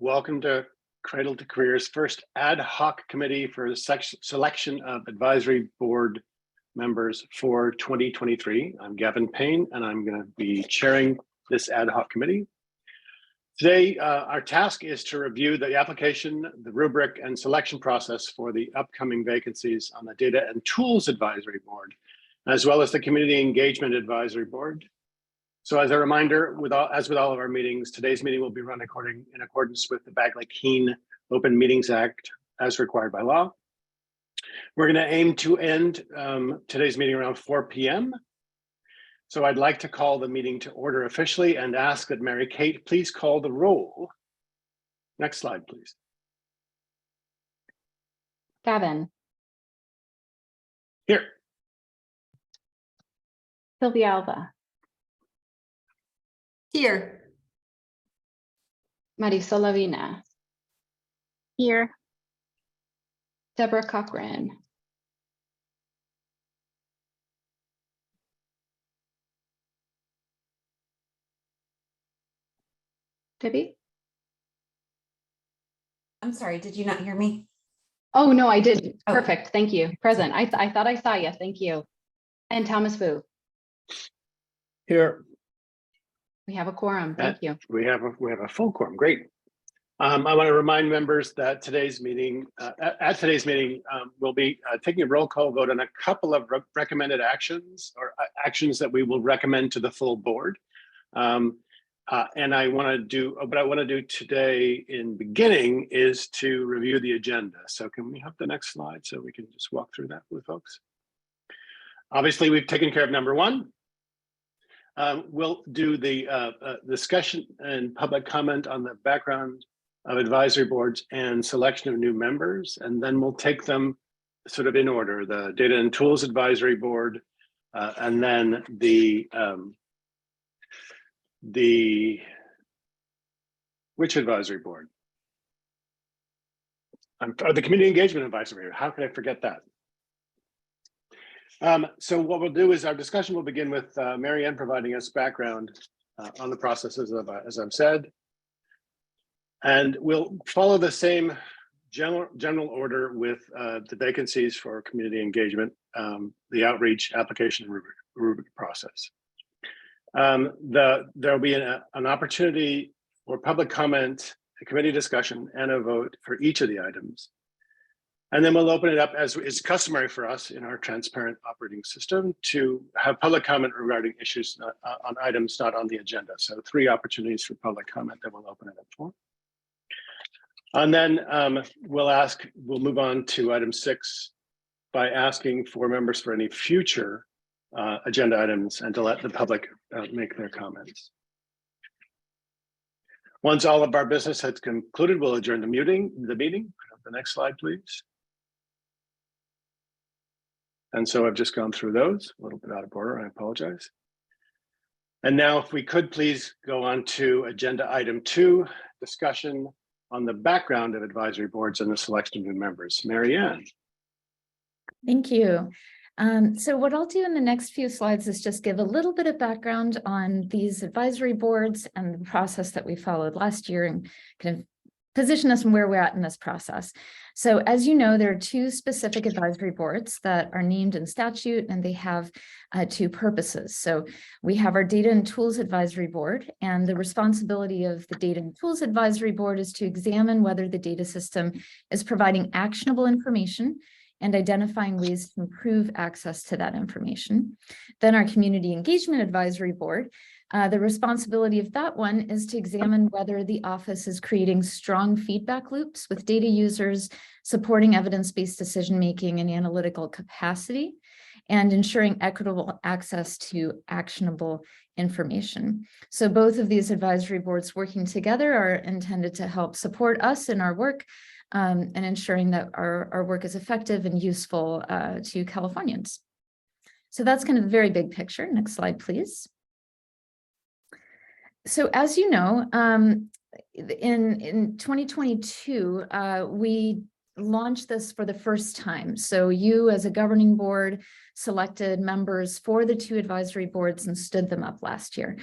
Welcome to Cradle-to-Career's first ad hoc committee for the selection of advisory board members for 2023. I'm Gavin Payne, and I'm going to be chairing this ad hoc committee. Today, our task is to review the application, the rubric, and selection process for the upcoming vacancies on the Data and Tools Advisory Board, as well as the Community Engagement Advisory Board. So as a reminder, as with all of our meetings, today's meeting will be run in accordance with the Bagley-Keene Open Meetings Act as required by law. We're going to aim to end today's meeting around 4 p.m. So I'd like to call the meeting to order officially and ask that Mary Kate please call the roll. Next slide, please. Gavin. Here. Sylvia Alva. Here. Marisol Lavina. Here. Deborah Cochran. Debbie? I'm sorry, did you not hear me? Oh, no, I didn't. Oh. Perfect. Thank you. Present. I thought I saw you. Thank you. And Thomas Fu. Here. We have a quorum. Thank you. We have a full quorum. Great. I want to remind members that today's meeting, we'll be taking a roll call vote on a couple of recommended actions or actions that we will recommend to the full board. And what I want to do today in beginning is to review the agenda. So can we have the next slide so we can just walk through that with folks? Obviously, we've taken care of number one. We'll do the discussion and public comment on the background of advisory boards and selection of new members, and then we'll take them sort of in order: the Data and Tools Advisory Board, and then which advisory board? The Community Engagement Advisory Board. How could I forget that? So what we'll do is our discussion will begin with Mary Ann providing us background on the processes, as I've said. And we'll follow the same general order with the vacancies for community engagement, the outreach, application, rubric process. There'll be an opportunity for public comment, a committee discussion, and a vote for each of the items. And then we'll open it up, as is customary for us in our transparent operating system, to have public comment regarding issues on items not on the agenda. So 3 opportunities for public comment that we'll open it up for. And then we'll move on to item 6 by asking for members for any future agenda items and to let the public make their comments. Once all of our business has concluded, we'll adjourn the meeting. The next slide, please. And so I've just gone through those, a little bit out of order, I apologize. And now if we could please go on to agenda item 2, discussion on the background of advisory boards and the selection of new members. Mary Ann. Thank you. So what I'll do in the next few slides is just give a little bit of background on these advisory boards and the process that we followed last year and kind of position us and where we're at in this process. So as you know, there are 2 specific advisory boards that are named in statute, and they have 2 purposes. So we have our Data and Tools Advisory Board, and the responsibility of the Data and Tools Advisory Board is to examine whether the data system is providing actionable information and identifying ways to improve access to that information. Then our Community Engagement Advisory Board, the responsibility of that one is to examine whether the office is creating strong feedback loops with data users, supporting evidence-based decision-making and analytical capacity, and ensuring equitable access to actionable information. So both of these advisory boards working together are intended to help support us in our work and ensuring that our work is effective and useful to Californians. So that's kind of the very big picture. Next slide, please. So as you know, in 2022, we launched this for the first time. So you as a governing board selected members for the 2 advisory boards and stood them up last year.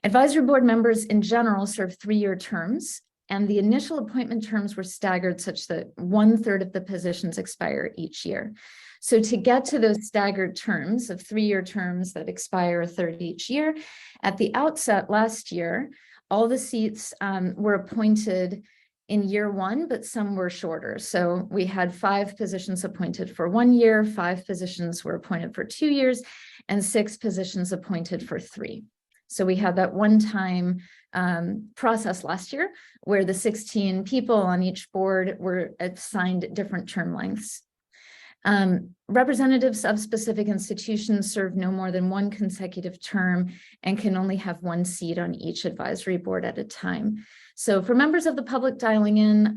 Advisory board members in general serve 3-year terms, and the initial appointment terms were staggered such that 1/3 of the positions expire each year. So to get to those staggered terms of 3-year terms that expire 1/3 each year, at the outset last year, all the seats were appointed in year 1, but some were shorter. So we had 5 positions appointed for 1 year, 5 positions were appointed for 2 years, and 6 positions appointed for 3. So we had that one-time process last year where the 16 people on each board were assigned different term lengths. Representatives of specific institutions serve no more than 1 consecutive term and can only have 1 seat on each advisory board at a time. So for members of the public dialing in,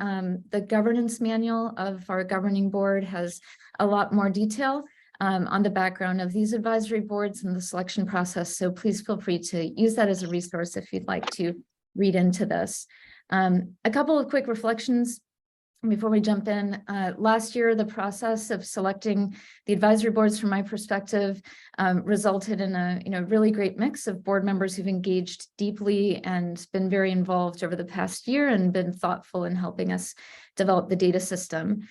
the governance manual of our governing board has a lot more detail on the background of these advisory boards and the selection process. So please feel free to use that as a resource if you'd like to read into this. A couple of quick reflections before we jump in. Last year, the process of selecting the advisory boards, from my perspective, resulted in a really great mix of board members who've engaged deeply and been very involved over the past year and been thoughtful in helping us develop the data system.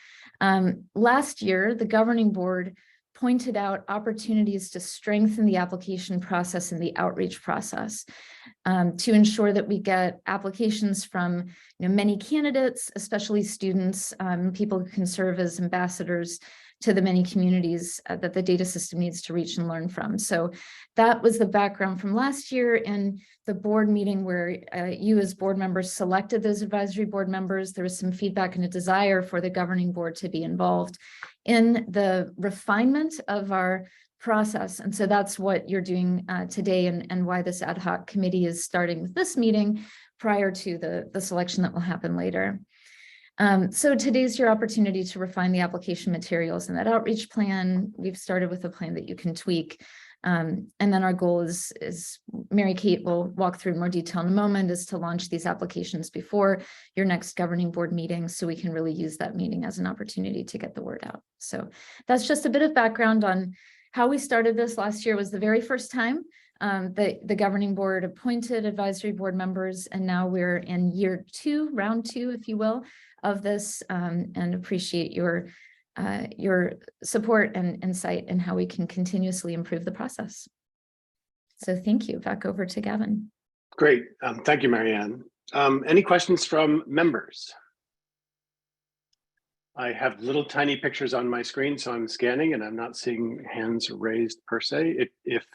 Last year, the governing board pointed out opportunities to strengthen the application process and the outreach process to ensure that we get applications from many candidates, especially students, people who can serve as ambassadors to the many communities that the data system needs to reach and learn from. So that was the background from last year in the board meeting where you as board members selected those advisory board members. There was some feedback and a desire for the governing board to be involved in the refinement of our process. And so that's what you're doing today and why this ad hoc committee is starting with this meeting prior to the selection that will happen later. So today's your opportunity to refine the application materials and that outreach plan. We've started with a plan that you can tweak. And then our goal is Mary Kate will walk through more detail in a moment, is to launch these applications before your next governing board meeting so we can really use that meeting as an opportunity to get the word out. So that's just a bit of background on how we started this. Last year was the very first time the governing board appointed advisory board members, and now we're in year 2, round 2, if you will, of this, and appreciate your support and insight in how we can continuously improve the process. So thank you. Back over to Gavin. Great. Thank you, Marianne. Any questions from members? I have little tiny pictures on my screen, so I'm scanning and I'm not seeing hands raised per se. If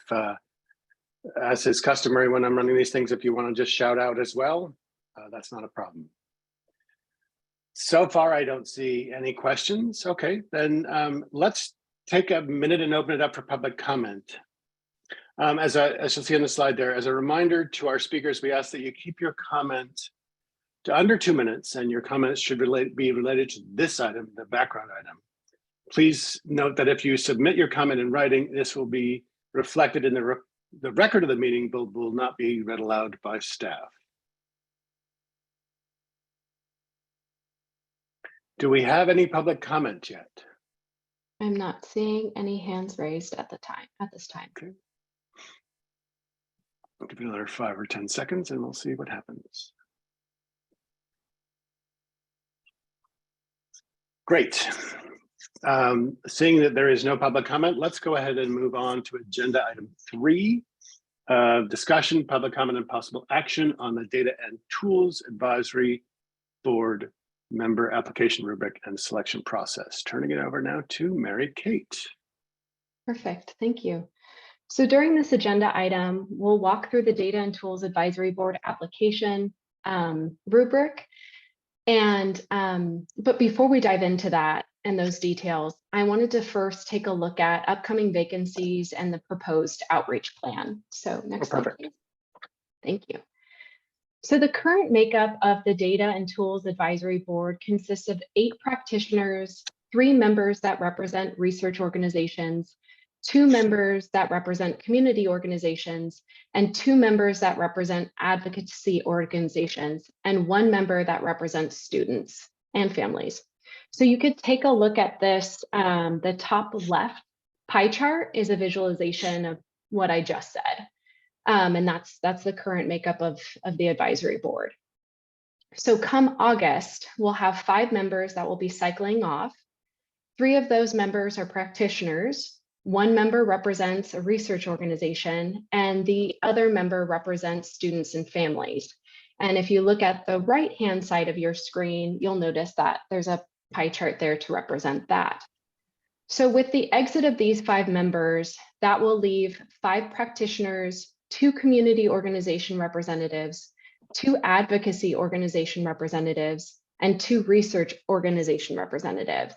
as is customary when I'm running these things, if you want to just shout out as well, that's not a problem. So far, I don't see any questions. Okay, then let's take a minute and open it up for public comment. As you'll see on the slide there, as a reminder to our speakers, we ask that you keep your comment to under 2 minutes, and your comments should be related to this item, the background item. Please note that if you submit your comment in writing, this will be reflected in the record of the meeting, but will not be read aloud by staff. Do we have any public comment yet? I'm not seeing any hands raised at this time. Okay. I'll give it another 5 or 10 seconds and we'll see what happens. Great. Seeing that there is no public comment, let's go ahead and move on to agenda item 3, discussion, public comment, and possible action on the Data and Tools Advisory Board member application rubric and selection process. Turning it over now to Mary Kate. Perfect, thank you. So during this agenda item, we'll walk through the Data and Tools Advisory Board application rubric. And but before we dive into that and those details, I wanted to first take a look at upcoming vacancies and the proposed outreach plan. So next slide, please. Thank you. So the current makeup of the Data and Tools Advisory Board consists of 8 practitioners, 3 members that represent research organizations, 2 members that represent community organizations, and 2 members that represent advocacy organizations, and 1 member that represents students and families. So you could take a look at this. The top left pie chart is a visualization of what I just said. And that's the current makeup of the advisory board. So come August, we'll have 5 members that will be cycling off. 3 of those members are practitioners. 1 member represents a research organization, and the other member represents students and families. And if you look at the right-hand side of your screen, you'll notice that there's a pie chart there to represent that. So with the exit of these 5 members, that will leave 5 practitioners, 2 community organization representatives, 2 advocacy organization representatives, and 2 research organization representatives.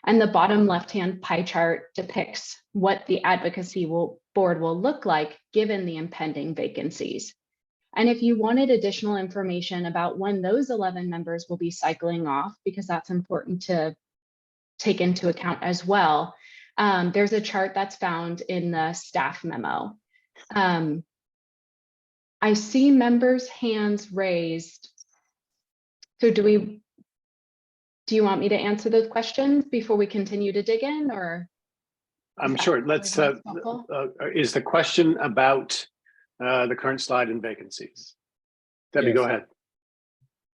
And the bottom left-hand pie chart depicts what the advocacy board will look like given the impending vacancies. And if you wanted additional information about when those 11 members will be cycling off, because that's important to take into account as well, there's a chart that's found in the staff memo. I see members' hands raised. So do you want me to answer those questions before we continue to dig in, or? I'm sure. Let's, is the question about the current slide and vacancies? Debbie, Yes. go ahead.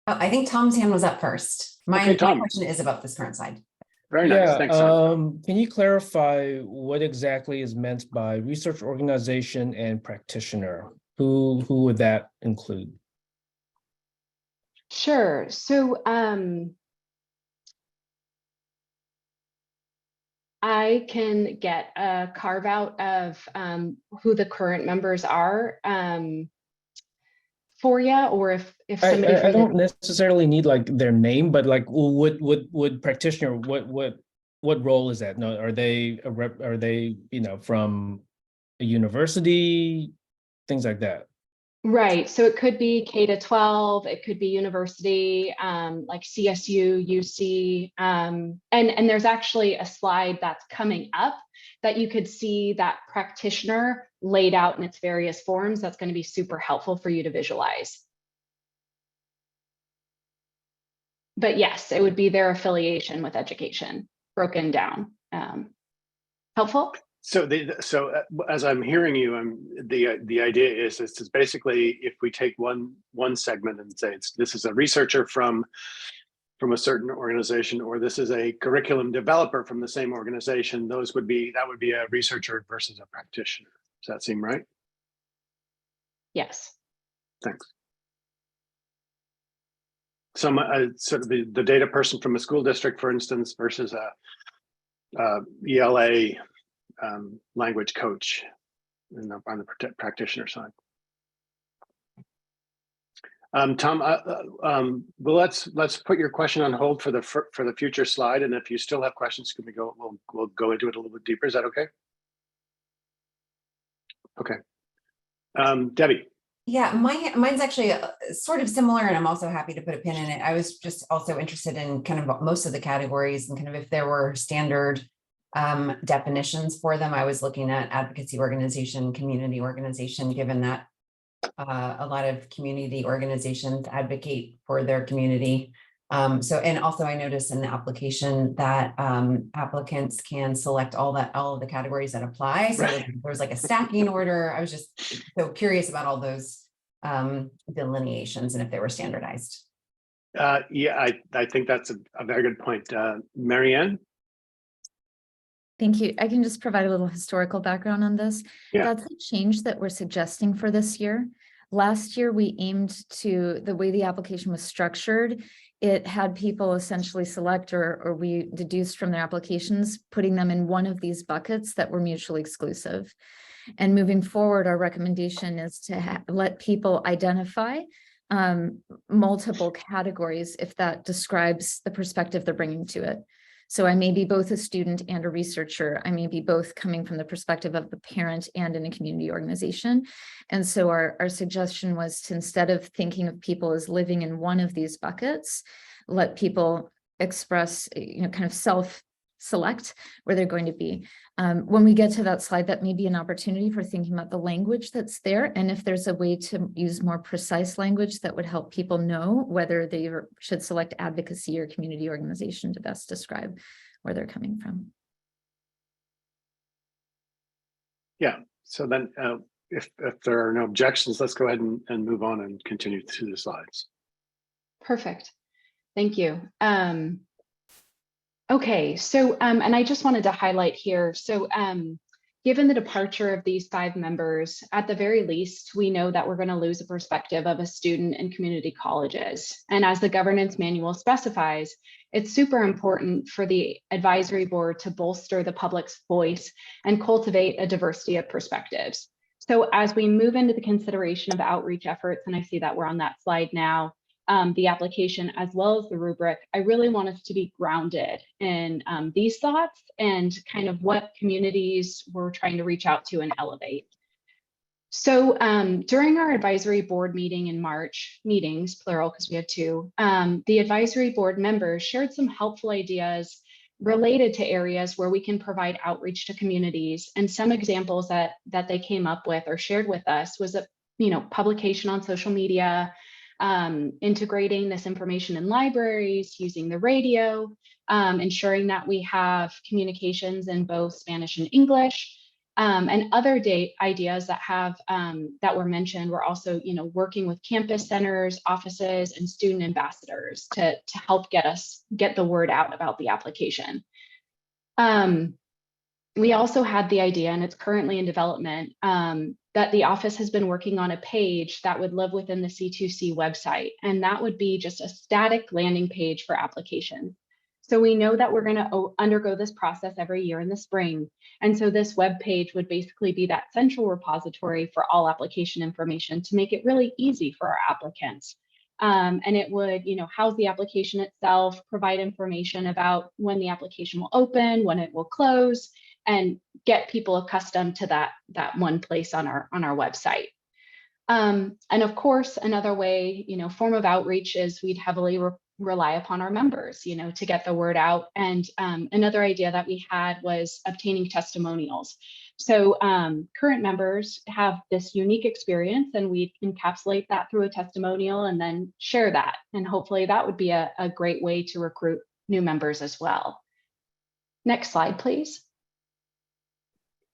Oh, I think Tom's hand was up first. My Tom. question is about this current slide. Very nice. Thanks, Tom. Can you clarify what exactly is meant by research organization and practitioner? Who would that include? Sure. So I can get a carve out of who the current members are for you, or if somebody I don't necessarily need like their name, but like would practitioner, what role is that? No, are they from a university, things like that? Right. So it could be K-12, it could be university, like CSU, UC, and there's actually a slide that's coming up that you could see that practitioner laid out in its various forms. That's going to be super helpful for you to visualize. But yes, it would be their affiliation with education broken down. Helpful? So, as I'm hearing you, the idea is this is basically, if we take one segment and say this is a researcher from a certain organization, or this is a curriculum developer from the same organization, that would be a researcher versus a practitioner. Does that seem right? Yes. Thanks. Some sort of the data person from a school district, for instance, versus a ELA language coach on the practitioner side. Tom, well, let's put your question on hold for the future slide, and if you still have questions, can we go? We'll go into it a little bit deeper. Is that okay? Okay, Debbie. Yeah, mine's actually sort of similar, and I'm also happy to put a pin in it. I was just also interested in kind of most of the categories and kind of if there were standard definitions for them. I was looking at advocacy organization, community organization, given that a lot of community organizations advocate for their community. And also I noticed in the application that applicants can select all of the categories that apply. So there's like a stacking order. I was just so curious about all those delineations and if they were standardized. Yeah, I think that's a very good point. Marianne? Thank you. I can just provide a little historical background on this. Yeah. That's a change that we're suggesting for this year. Last year, we aimed to, the way the application was structured, it had people essentially select or we deduced from their applications, putting them in one of these buckets that were mutually exclusive. And moving forward, our recommendation is to let people identify multiple categories if that describes the perspective they're bringing to it. So I may be both a student and a researcher. I may be both coming from the perspective of the parent and in a community organization. And so our suggestion was to, instead of thinking of people as living in one of these buckets, let people express, kind of self-select where they're going to be. When we get to that slide, that may be an opportunity for thinking about the language that's there. And if there's a way to use more precise language that would help people know whether they should select advocacy or community organization to best describe where they're coming from. Yeah, so then if there are no objections, let's go ahead and move on and continue through the slides. Perfect. Thank you. Okay, so and I just wanted to highlight here. So given the departure of these 5 members, at the very least, we know that we're going to lose a perspective of a student in community colleges. And as the governance manual specifies, it's super important for the advisory board to bolster the public's voice and cultivate a diversity of perspectives. So as we move into the consideration of outreach efforts, and I see that we're on that slide now, the application as well as the rubric, I really want us to be grounded in these thoughts and kind of what communities we're trying to reach out to and elevate. So during our advisory board meeting in March, meetings, plural, because we had 2, the advisory board members shared some helpful ideas related to areas where we can provide outreach to communities. And some examples that they came up with or shared with us was a publication on social media, integrating this information in libraries, using the radio, ensuring that we have communications in both Spanish and English, and other ideas that have that were mentioned were also, working with campus centers, offices, and student ambassadors to help get the word out about the application. We also had the idea, and it's currently in development, that the office has been working on a page that would live within the C2C website, and that would be just a static landing page for applications. So we know that we're going to undergo this process every year in the spring, and so this web page would basically be that central repository for all application information to make it really easy for our applicants. And it would, house the application itself, provide information about when the application will open, when it will close, and get people accustomed to that one place on our website. And of course, another way, form of outreach is we'd heavily rely upon our members, to get the word out. And another idea that we had was obtaining testimonials. So current members have this unique experience, and we encapsulate that through a testimonial and then share that. And hopefully that would be a great way to recruit new members as well. Next slide, please.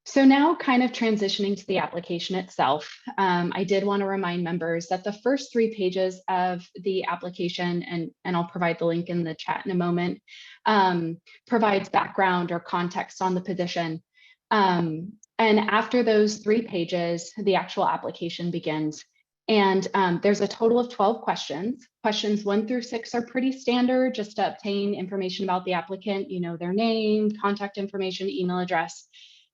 So now kind of transitioning to the application itself, I did want to remind members that the first 3 pages of the application, and I'll provide the link in the chat in a moment, provides background or context on the position. And after those 3 pages, the actual application begins. And there's a total of 12 questions. Questions 1 through 6 are pretty standard, just to obtain information about the applicant, their name, contact information, email address.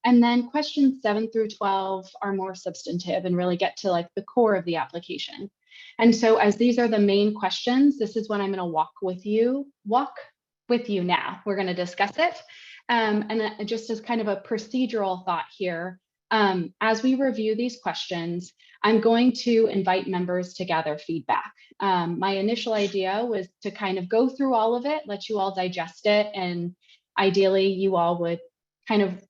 And then questions 7 through 12 are more substantive and really get to like the core of the application. And so as these are the main questions, this is when I'm going to walk with you now. We're going to discuss it. And just as kind of a procedural thought here, as we review these questions, I'm going to invite members to gather feedback. My initial idea was to kind of go through all of it, let you all digest it, and ideally you all would kind of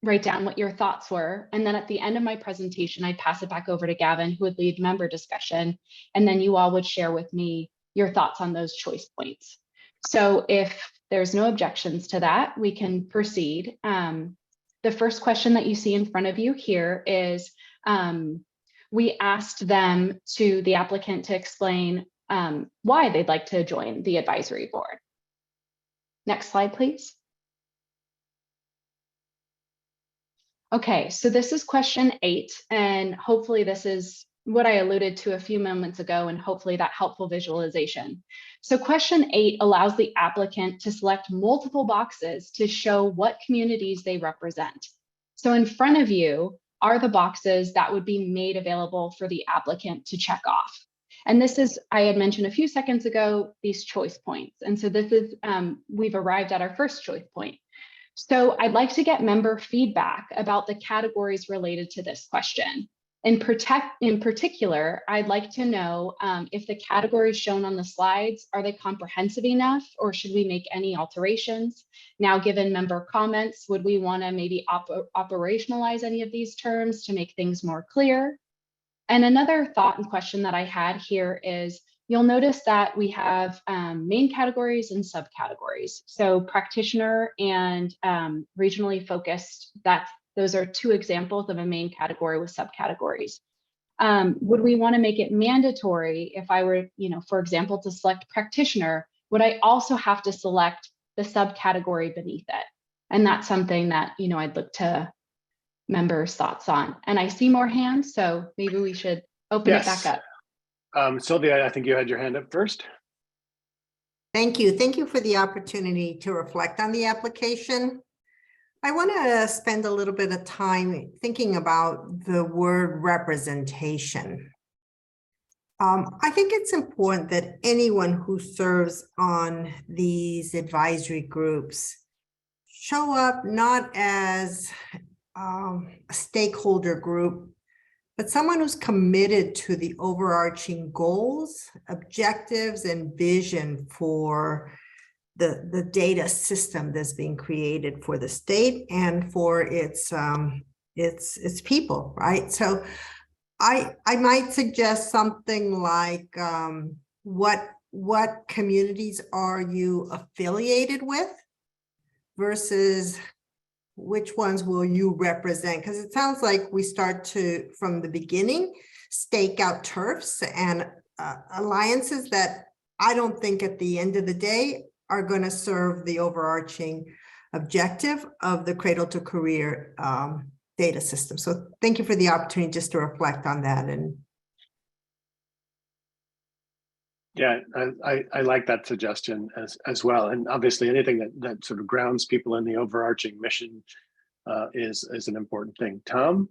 write down what your thoughts were. And then at the end of my presentation, I'd pass it back over to Gavin, who would lead member discussion. And then you all would share with me your thoughts on those choice points. So if there's no objections to that, we can proceed. The first question that you see in front of you here is, we asked the applicant to explain why they'd like to join the advisory board. Next slide, please. Okay, so this is question 8, and hopefully this is what I alluded to a few moments ago, and hopefully that helpful visualization. So question 8 allows the applicant to select multiple boxes to show what communities they represent. So in front of you are the boxes that would be made available for the applicant to check off. And this is, I had mentioned a few seconds ago, these choice points. And so this is, we've arrived at our first choice point. So I'd like to get member feedback about the categories related to this question. In particular, I'd like to know if the categories shown on the slides, are they comprehensive enough, or should we make any alterations? Now, given member comments, would we want to maybe operationalize any of these terms to make things more clear? And another thought and question that I had here is, you'll notice that we have main categories and subcategories. So practitioner and regionally focused, those are 2 examples of a main category with subcategories. Would we want to make it mandatory if I were, for example, to select practitioner? Would I also have to select the subcategory beneath it? And that's something that, I'd look to members' thoughts on. And I see more hands, so maybe we should open it back up. Sylvia, I think you had your hand up first. Thank you. Thank you for the opportunity to reflect on the application. I want to spend a little bit of time thinking about the word representation. I think it's important that anyone who serves on these advisory groups show up not as a stakeholder group, but someone who's committed to the overarching goals, objectives, and vision for the data system that's being created for the state and for its people, right? So I might suggest something like what communities are you affiliated with versus which ones will you represent? Because it sounds like we start to, from the beginning, stake out turfs and alliances that I don't think at the end of the day are going to serve the overarching objective of the Cradle-to-Career data system. So thank you for the opportunity just to reflect on that. And yeah, I like that suggestion as well. And obviously anything that sort of grounds people in the overarching mission is an important thing. Tom?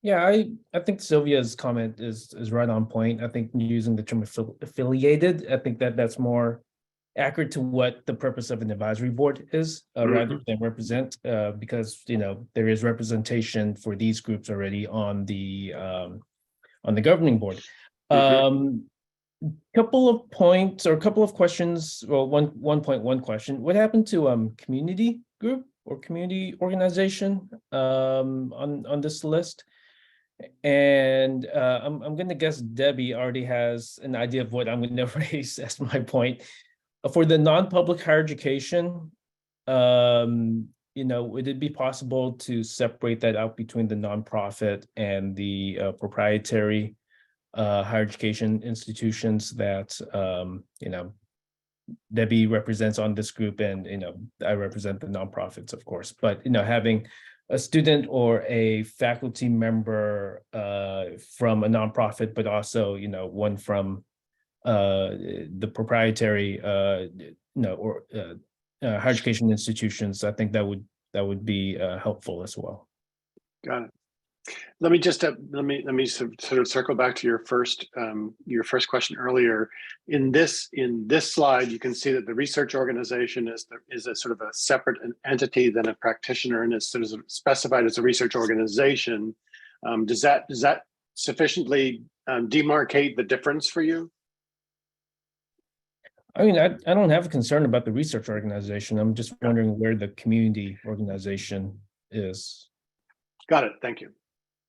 Yeah, I think Sylvia's comment is right on point. I think using the term affiliated, I think that's more accurate to what the purpose of an advisory board is, rather than represent, because there is representation for these groups already on the governing board. Couple of points or a couple of questions. Well, one question. What happened to community group or community organization on this list? And I'm going to guess Debbie already has an idea of what I'm going to raise as my point. For the non-public higher education, would it be possible to separate that out between the nonprofit and the proprietary higher education institutions that Debbie represents on this group, and I represent the nonprofits, of course, but having a student or a faculty member from a nonprofit, but also one from the proprietary or higher education institutions, I think that would be helpful as well. Got it. Let me just let me sort of circle back to your first question earlier. In this slide, you can see that the research organization is a sort of a separate entity than a practitioner, and is sort of specified as a research organization. Does that sufficiently demarcate the difference for you? I mean, I don't have a concern about the research organization. I'm just wondering where the community organization is. Got it. Thank you.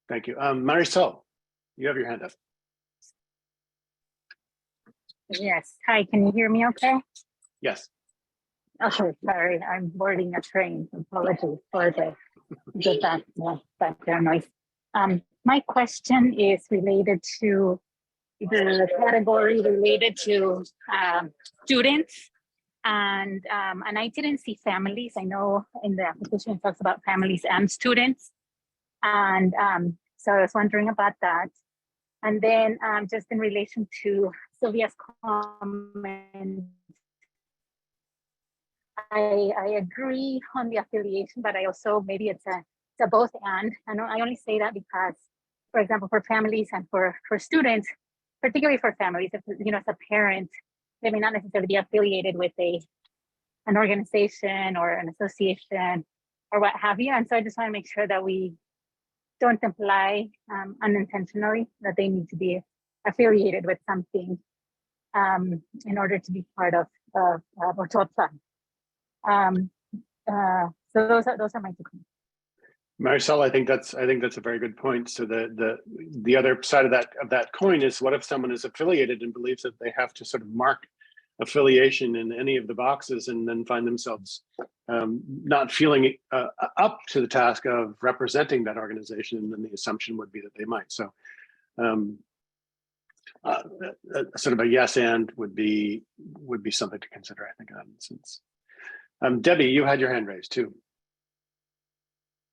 Thank you. Marisol, you have your hand up. Yes. Hi, can you hear me okay? Yes. Oh, sorry. I'm boarding a train. Apologies for the background noise. My question is related to the category related to students. And I didn't see families. I know in the application it talks about families and students. And so I was wondering about that. And then just in relation to Sylvia's comment, I agree on the affiliation, but I also, maybe it's a both and. I only say that because, for example, for families and for students, particularly for families, if, as a parent, they may not necessarily be affiliated with an organization or an association or what have you. And so I just want to make sure that we don't imply unintentionally that they need to be affiliated with something in order to be part of or to apply. So those are my two comments. Marisol, I think that's a very good point. So the other side of that coin is, what if someone is affiliated and believes that they have to sort of mark affiliation in any of the boxes, and then find themselves not feeling up to the task of representing that organization, and then the assumption would be that they might. So Sort of a yes and would be something to consider, I think, in that instance. Debbie, you had your hand raised too.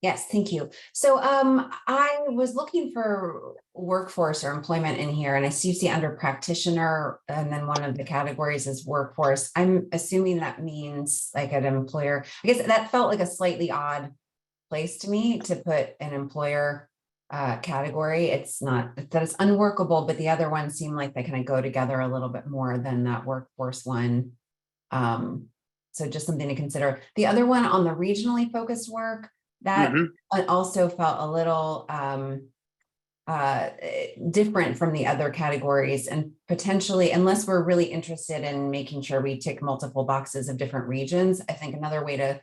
Yes, thank you. So I was looking for workforce or employment in here, and I see under practitioner, and then one of the categories is workforce. I'm assuming that means like an employer. I guess that felt like a slightly odd place to me to put an employer category. It's not that it's unworkable, but the other ones seem like they kind of go together a little bit more than that workforce one. So just something to consider. The other one on the regionally focused work, that also felt a little different from the other categories, and potentially, unless we're really interested in making sure we tick multiple boxes of different regions, I think another way to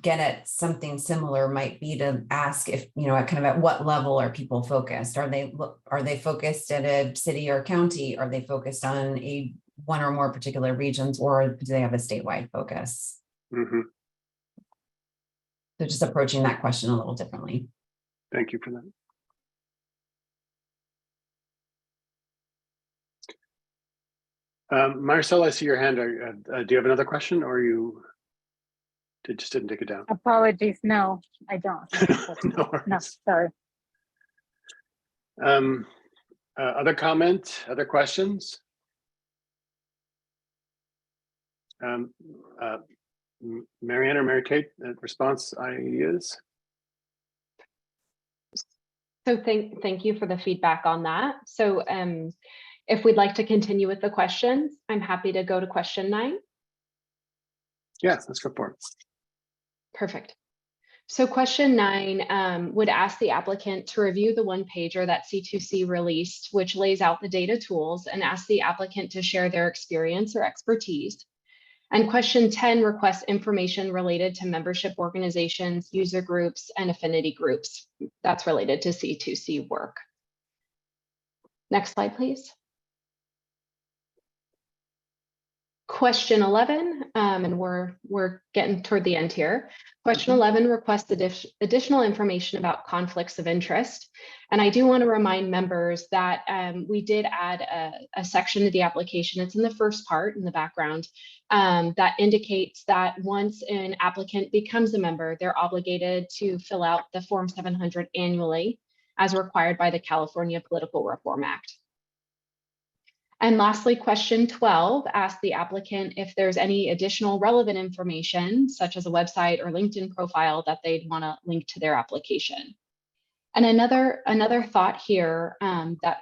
get at something similar might be to ask if, you know, kind of at what level are people focused? Are they focused at a city or county? Are they focused on one or more particular regions, or do they have a statewide focus? So just approaching that question a little differently. Thank you for that. Marcel, I see your hand. Do you have another question, or you just didn't take it down? Apologies. No, I don't. No, sorry. Other comment, other questions? Marianne or Mary Kate, response ideas? So thank you for the feedback on that. So if we'd like to continue with the questions, I'm happy to go to question 9. Yes, let's go for it. Perfect. So question 9 would ask the applicant to review the one-pager that C2C released, which lays out the data tools, and ask the applicant to share their experience or expertise. And question 10 requests information related to membership organizations, user groups, and affinity groups. That's related to C2C work. Next slide, please. Question 11, and we're getting toward the end here. Question 11 requests additional information about conflicts of interest. And I do want to remind members that we did add a section to the application. It's in the first part in the background that indicates that once an applicant becomes a member, they're obligated to fill out the Form 700 annually as required by the California Political Reform Act. And lastly, question 12 asks the applicant if there's any additional relevant information, such as a website or LinkedIn profile, that they'd want to link to their application. And another thought here that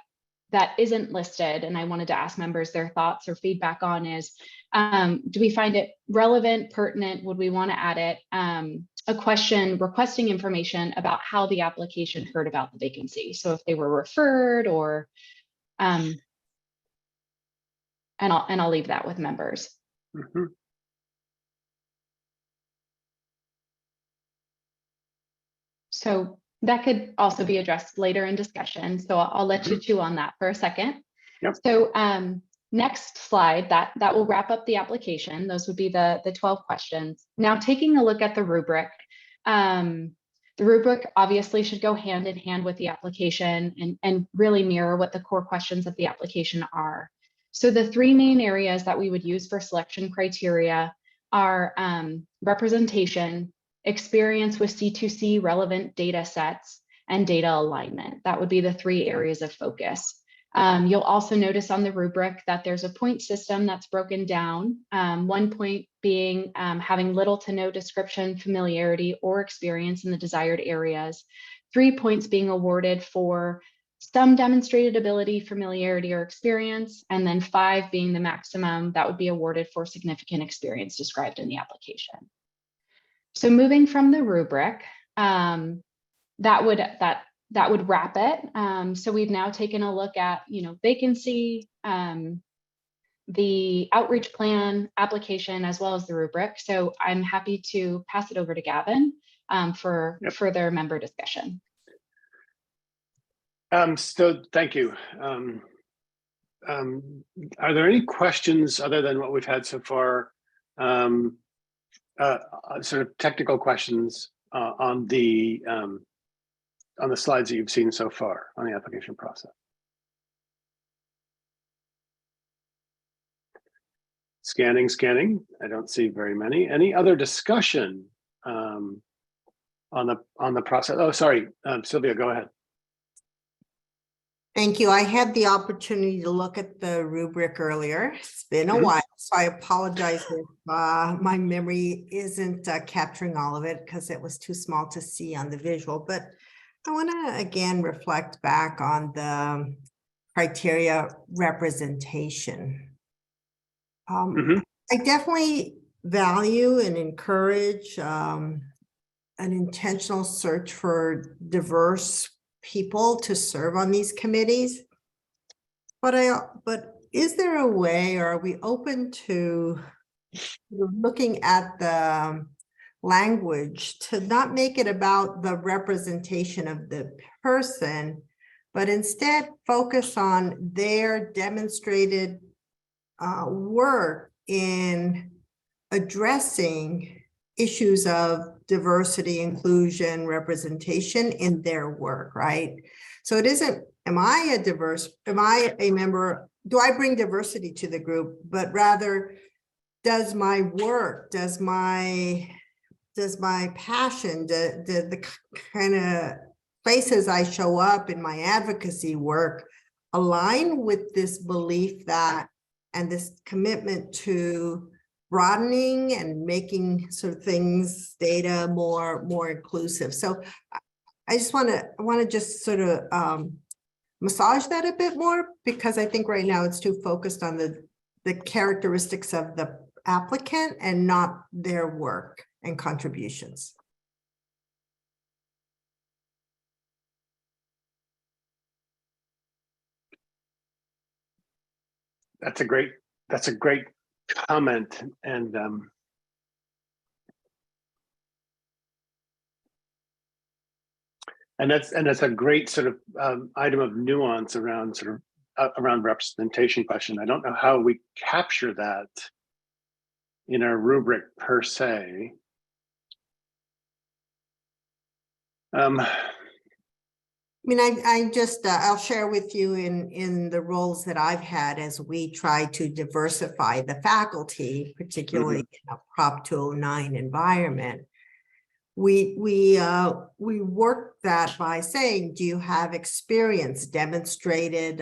isn't listed, and I wanted to ask members their thoughts or feedback on, is do we find it relevant, pertinent? Would we want to add it? A question requesting information about how the application heard about the vacancy. So if they were referred, or and I'll leave that with members. So that could also be addressed later in discussion. So I'll let you chew on that for a second. Yep. So next slide, that will wrap up the application. Those would be the 12 questions. Now, taking a look at the rubric. The rubric obviously should go hand in hand with the application and really mirror what the core questions of the application are. So the 3 main areas that we would use for selection criteria are representation, experience with C2C relevant data sets, and data alignment. That would be the 3 areas of focus. You'll also notice on the rubric that there's a point system that's broken down. 1 point being having little to no description, familiarity, or experience in the desired areas. 3 points being awarded for some demonstrated ability, familiarity, or experience, and then 5 being the maximum that would be awarded for significant experience described in the application. So moving from the rubric, that would wrap it. So we've now taken a look at, vacancy, the outreach plan, application, as well as the rubric. So I'm happy to pass it over to Gavin for further member discussion. So thank you. Are there any questions other than what we've had so far? Sort of technical questions on the on the slides that you've seen so far on the application process? Scanning. I don't see very many. Any other discussion on the process? Oh, sorry, Sylvia, go ahead. Thank you. I had the opportunity to look at the rubric earlier. It's been a while, so I apologize if my memory isn't capturing all of it because it was too small to see on the visual. But I want to again reflect back on the criteria representation. I definitely value and encourage an intentional search for diverse people to serve on these committees. But is there a way, or are we open to looking at the language to not make it about the representation of the person, but instead focus on their demonstrated work in addressing issues of diversity, inclusion, representation in their work, right? So it isn't, am I a member, do I bring diversity to the group, but rather does my work, does my passion, the kind of places I show up in my advocacy work align with this belief that, and this commitment to broadening and making sort of things, data more inclusive. So I just want to just sort of massage that a bit more, because I think right now it's too focused on the characteristics of the applicant and not their work and contributions. That's a great comment, and that's a great sort of item of nuance around around representation question. I don't know how we capture that in our rubric per se. I mean, I'll share with you in the roles that I've had as we try to diversify the faculty, particularly in a Prop 209 environment. We work that by saying, do you have experience, demonstrated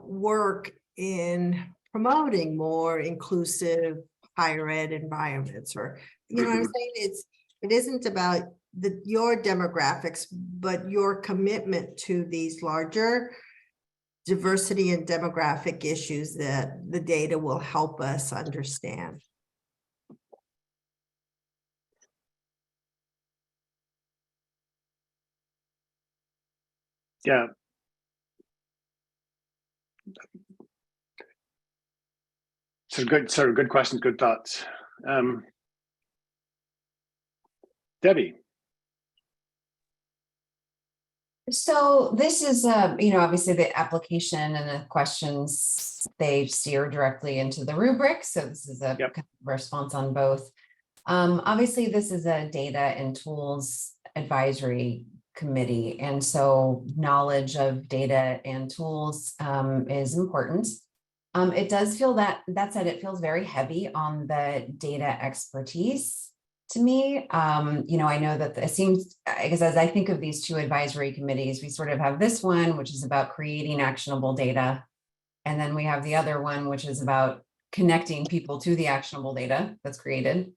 work in promoting more inclusive higher ed environments, or you know what I'm saying? It isn't about your demographics, but your commitment to these larger diversity and demographic issues that the data will help us understand. Yeah. So good questions, good thoughts. Debbie. So this is, obviously the application and the questions, they steer directly into the rubric. So this is a kind of response on both. Obviously, this is a data and tools advisory committee. And so knowledge of data and tools is important. It does feel that said, it feels very heavy on the data expertise. To me, I know that it seems, I guess, as I think of these two advisory committees, we sort of have this one, which is about creating actionable data. And then we have the other one, which is about connecting people to the actionable data that's created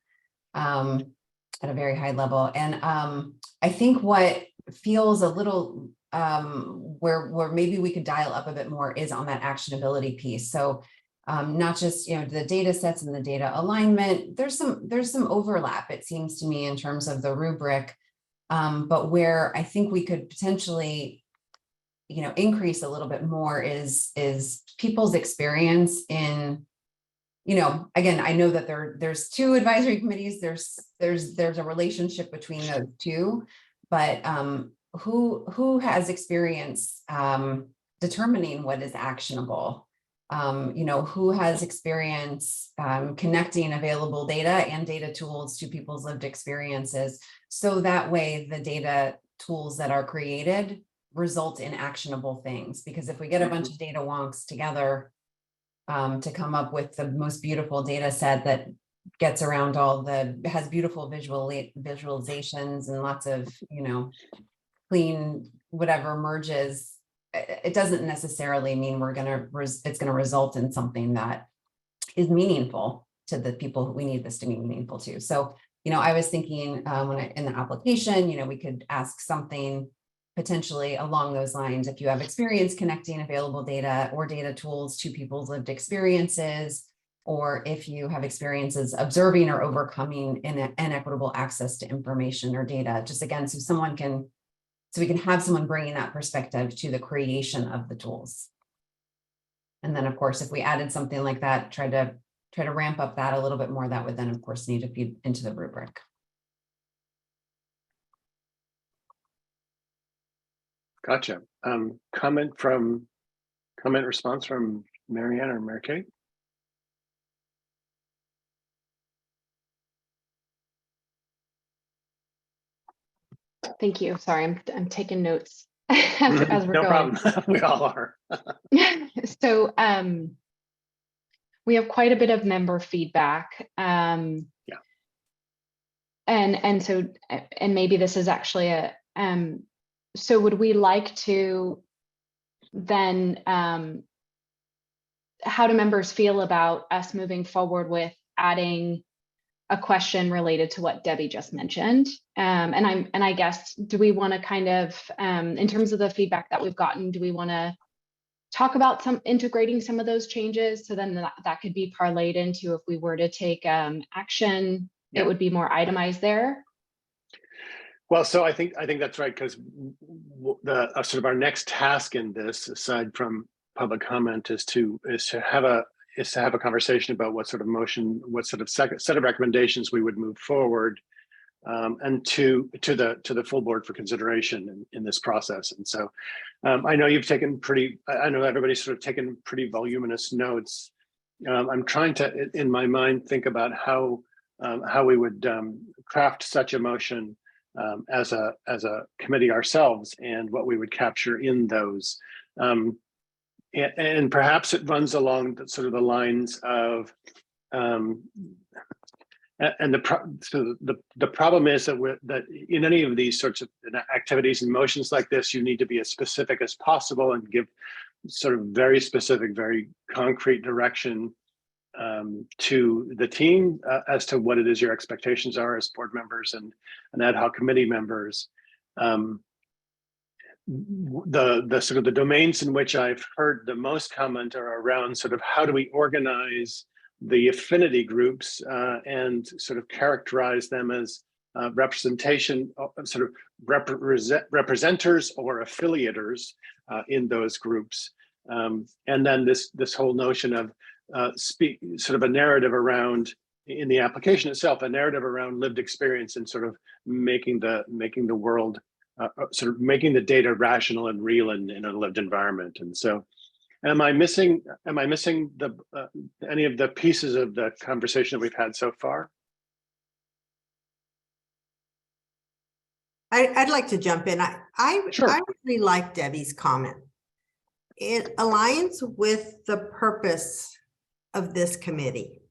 at a very high level. And I think what feels a little where maybe we could dial up a bit more is on that actionability piece. So not just the data sets and the data alignment, there's some overlap, it seems to me, in terms of the rubric, but where I think we could potentially increase a little bit more is people's experience in, again, I know that there's two advisory committees, there's a relationship between those two, but who has experience determining what is actionable? Who has experience connecting available data and data tools to people's lived experiences, so that way the data tools that are created result in actionable things. Because if we get a bunch of data wonks together to come up with the most beautiful data set that gets around has beautiful visualizations and lots of, clean whatever merges, it doesn't necessarily mean it's gonna result in something that is meaningful to the people who we need this to be meaningful to. So, I was thinking in the application, we could ask something potentially along those lines. If you have experience connecting available data or data tools to people's lived experiences, or if you have experiences observing or overcoming inequitable access to information or data, just again, so we can have someone bringing that perspective to the creation of the tools. And then, of course, if we added something like that, try to ramp up that a little bit more, that would then, of course, need to feed into the rubric. Gotcha. Comment response from Marianne or Mary Kay? Thank you. Sorry, I'm taking notes as we're No going. problem. We all are. So we have quite a bit of member feedback. And maybe this is actually so would we like to then, how do members feel about us moving forward with adding a question related to what Debbie just mentioned? And I guess, do we want to kind of, in terms of the feedback that we've gotten, do we want to talk about integrating some of those changes? So then that could be parlayed into, if we were to take action, it would be more itemized there. Well, so I think that's right, because the sort of our next task in this, aside from public comment, is to have a conversation about what sort of set of recommendations we would move forward, and to the full board for consideration in this process. And so I know I know everybody's sort of taken pretty voluminous notes. I'm trying to, in my mind, think about how we would craft such a motion as a committee ourselves, and what we would capture in those. And perhaps it runs along the lines of, and the problem is that in any of these sorts of activities and motions like this, you need to be as specific as possible and give sort of very specific, very concrete direction to the team as to what it is your expectations are as board members and ad hoc committee members. The domains in which I've heard the most comment are around sort of how do we organize the affinity groups and sort of characterize them as representation, sort of representers or affiliators in those groups. And then this whole notion of sort of a narrative around, in the application itself, a narrative around lived experience and sort of making the world, sort of making the data rational and real in a lived environment. And so, am I missing any of the pieces of the conversation that we've had so far? I'd like to jump in. Sure. I really like Debbie's comment. It aligns with the purpose of this committee.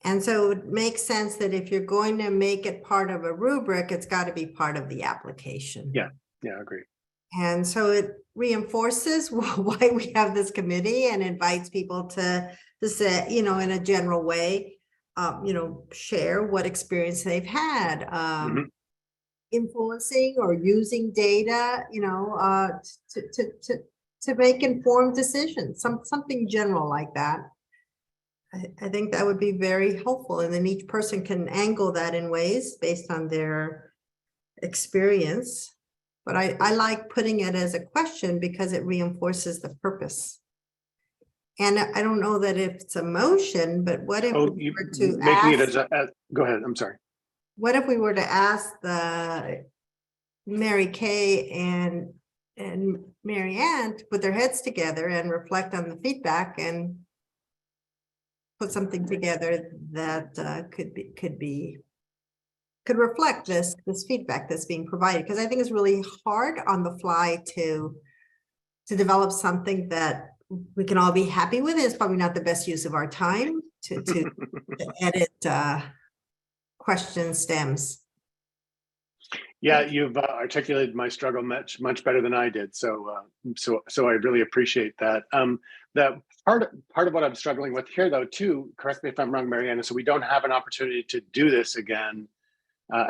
And so it makes sense that if you're going to make it part of a rubric, it's got to be part of the application. Yeah, I agree. And so it reinforces why we have this committee and invites people to say, in a general way, share what experience they've had, influencing or using data, to make informed decisions, something general like that. I think that would be very helpful, and then each person can angle that in ways based on their experience. But I like putting it as a question because it reinforces the purpose. And I don't know that it's a motion, but what if we were to making ask, it as go ahead, I'm sorry. What if we were to ask the Mary Kay and Mary Ann to put their heads together and reflect on the feedback and put something together that could be could reflect this feedback that's being provided, because I think it's really hard on the fly to develop something that we can all be happy with. It's probably not the best use of our time to edit question stems. Yeah, you've articulated my struggle much better than I did. So I really appreciate that. That part of what I'm struggling with here, though, too. Correct me if I'm wrong, Mariana. So we don't have an opportunity to do this again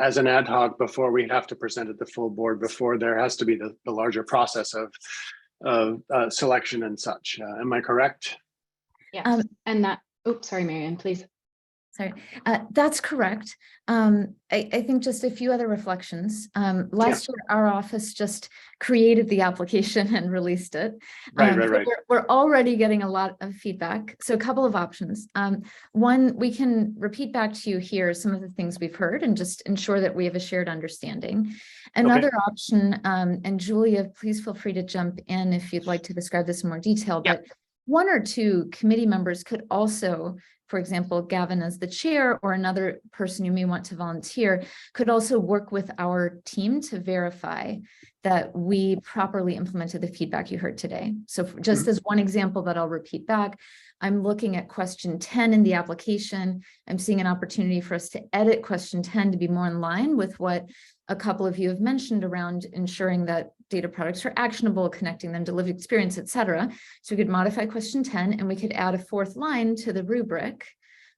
as an ad hoc before we have to present it to the full board. Before there has to be the larger process of selection and such. Am I correct? Yes, and that. Oops, sorry, Marianne, please. Sorry, that's correct. I think just a few other reflections. Last year, our office just created the application and released it. Right. So we're already getting a lot of feedback. So a couple of options. One, we can repeat back to you here some of the things we've heard and just ensure that we have a shared understanding. Another option, and Julia, please feel free to jump in if you'd like to describe this in more detail, but one or two committee members could also, for example, Gavin as the chair or another person you may want to volunteer, could also work with our team to verify that we properly implemented the feedback you heard today. So just as one example that I'll repeat back, I'm looking at question 10 in the application. I'm seeing an opportunity for us to edit question 10 to be more in line with what a couple of you have mentioned around ensuring that data products are actionable, connecting them to lived experience, et cetera. So we could modify question 10 and we could add a fourth line to the rubric,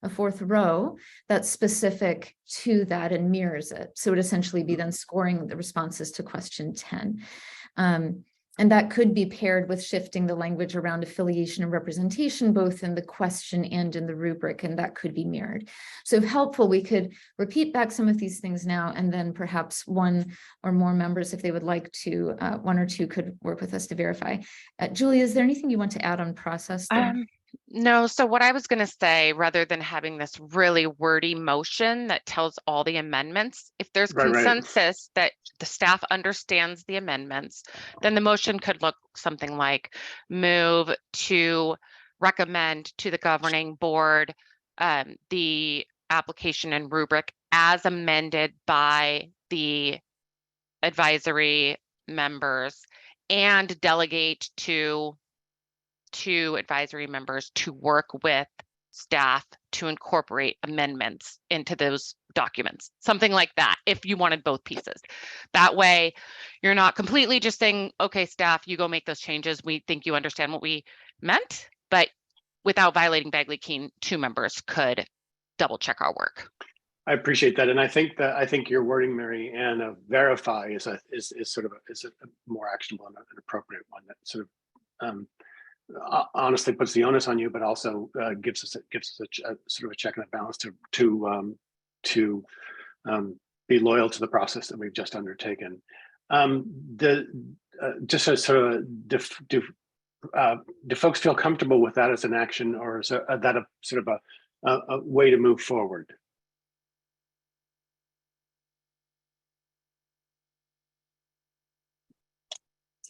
a fourth row that's specific to that and mirrors it. So it would essentially be then scoring the responses to question 10. And that could be paired with shifting the language around affiliation and representation, both in the question and in the rubric, and that could be mirrored. So if helpful, we could repeat back some of these things now, and then perhaps one or more members, if they would like to, one or two could work with us to verify. Julia, is there anything you want to add on process there? No, so what I was going to say, rather than having this really wordy motion that tells all the amendments, if there's consensus that the staff understands the amendments, then the motion could look something like move to recommend to the governing board the application and rubric as amended by the advisory members, and delegate to advisory members to work with staff to incorporate amendments into those documents, something like that, if you wanted both pieces. That way, you're not completely just saying, okay, staff, you go make those changes. We think you understand what we meant, but without violating Bagley-Keene, two members could double check our work. I appreciate that, and I think your wording, Mary Ann, verify is a more actionable and an appropriate one that sort of honestly puts the onus on you, but also gives us a sort of a check and a balance to be loyal to the process that we've just undertaken. Just as sort of do folks feel comfortable with that as an action, or is that a sort of a way to move forward?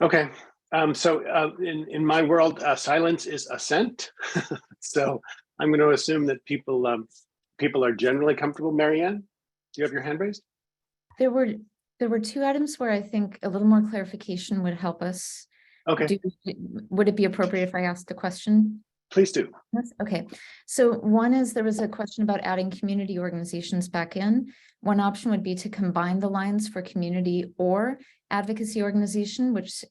Okay. So in my world, silence is assent. So I'm going to assume that people are generally comfortable. Marianne, do you have your hand raised? There were two items where I think a little more clarification would help us. Okay. Would it be appropriate if I asked the question? Please do. Okay. So one is there was a question about adding community organizations back in. One option would be to combine the lines for community or advocacy organization, which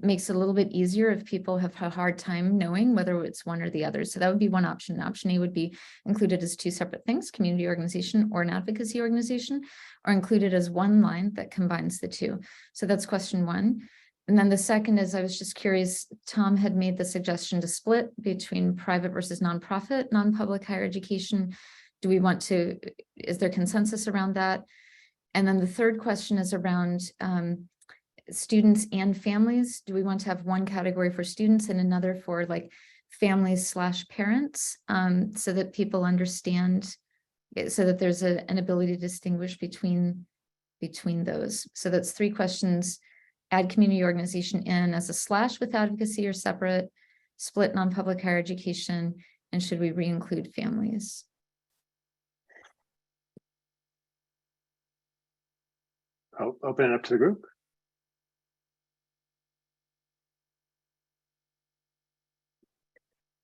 makes it a little bit easier if people have a hard time knowing whether it's one or the other. So that would be one option. Option A would be included as two separate things, community organization or an advocacy organization, or included as one line that combines the two. So that's question one. And then the second is, I was just curious, Tom had made the suggestion to split between private versus nonprofit, non-public higher education. Do we want to, is there consensus around that? And then the third question is around students and families. Do we want to have one category for students and another for like families/parents, so that people understand, so that there's an ability to distinguish between those? So that's three questions. Add community organization in as a slash with advocacy or separate, split non-public higher education, and should we re-include families? I'll open it up to the group.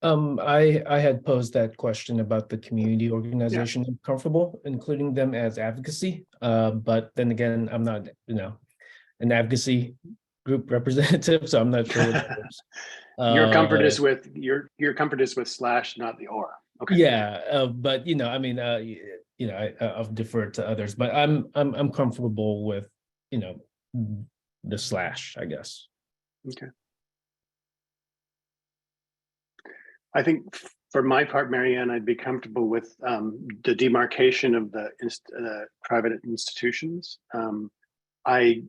I had posed that question about the community organization. I'm comfortable including them as advocacy, but then again, I'm not, an advocacy group representative, so I'm not sure what that is. Your comfort is with your comfort is with slash, not the or. Okay. Yeah, but I mean, I'll defer to others, but I'm comfortable with, the slash, I guess. Okay. I think for my part, Marianne, I'd be comfortable with the demarcation of the private institutions. I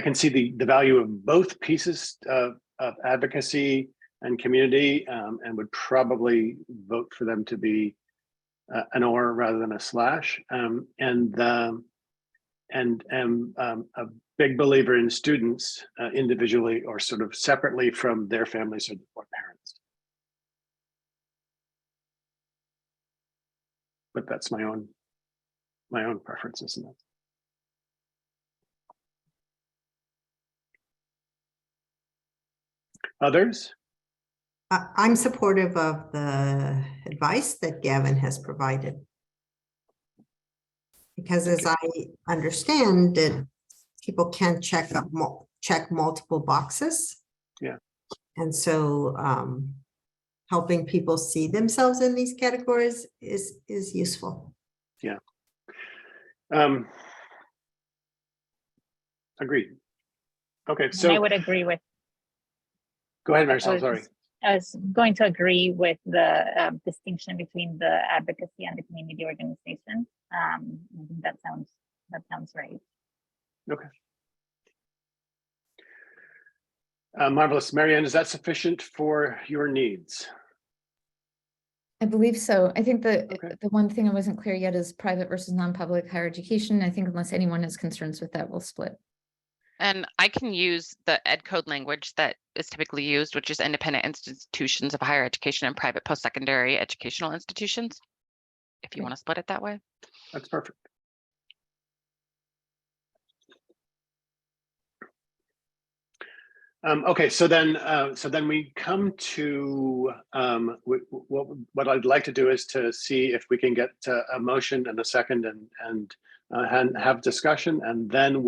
can see the value of both pieces of advocacy and community, and would probably vote for them to be an or rather than a slash. And am a big believer in students individually or sort of separately from their families or parents. But that's my own preferences in that. Others? I'm supportive of the advice that Gavin has provided. Because as I understand it, people can check multiple boxes. Yeah. And so helping people see themselves in these categories is useful. Yeah. Agreed. Okay, so I would agree with. Go ahead, Marcel. Sorry. I was going to agree with the distinction between the advocacy and the community organization. I think that sounds right. Okay. Marvelous. Marianne, is that sufficient for your needs? I believe so. I think the one thing I wasn't clear yet is private versus non-public higher education. I think unless anyone has concerns with that, we'll split. And I can use the ed code language that is typically used, which is independent institutions of higher education and private post-secondary educational institutions, if you want to split it that way. That's perfect. Okay, so then we come to what I'd like to do is to see if we can get a motion and a second and have discussion, and then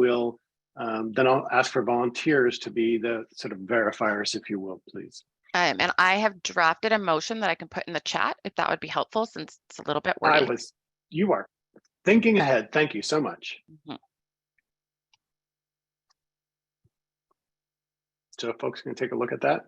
then I'll ask for volunteers to be the sort of verifiers, if you will, please. And I have drafted a motion that I can put in the chat if that would be helpful, since it's a little bit wordy. You are thinking ahead. Thank you so much. Mm-hmm. So folks can take a look at that.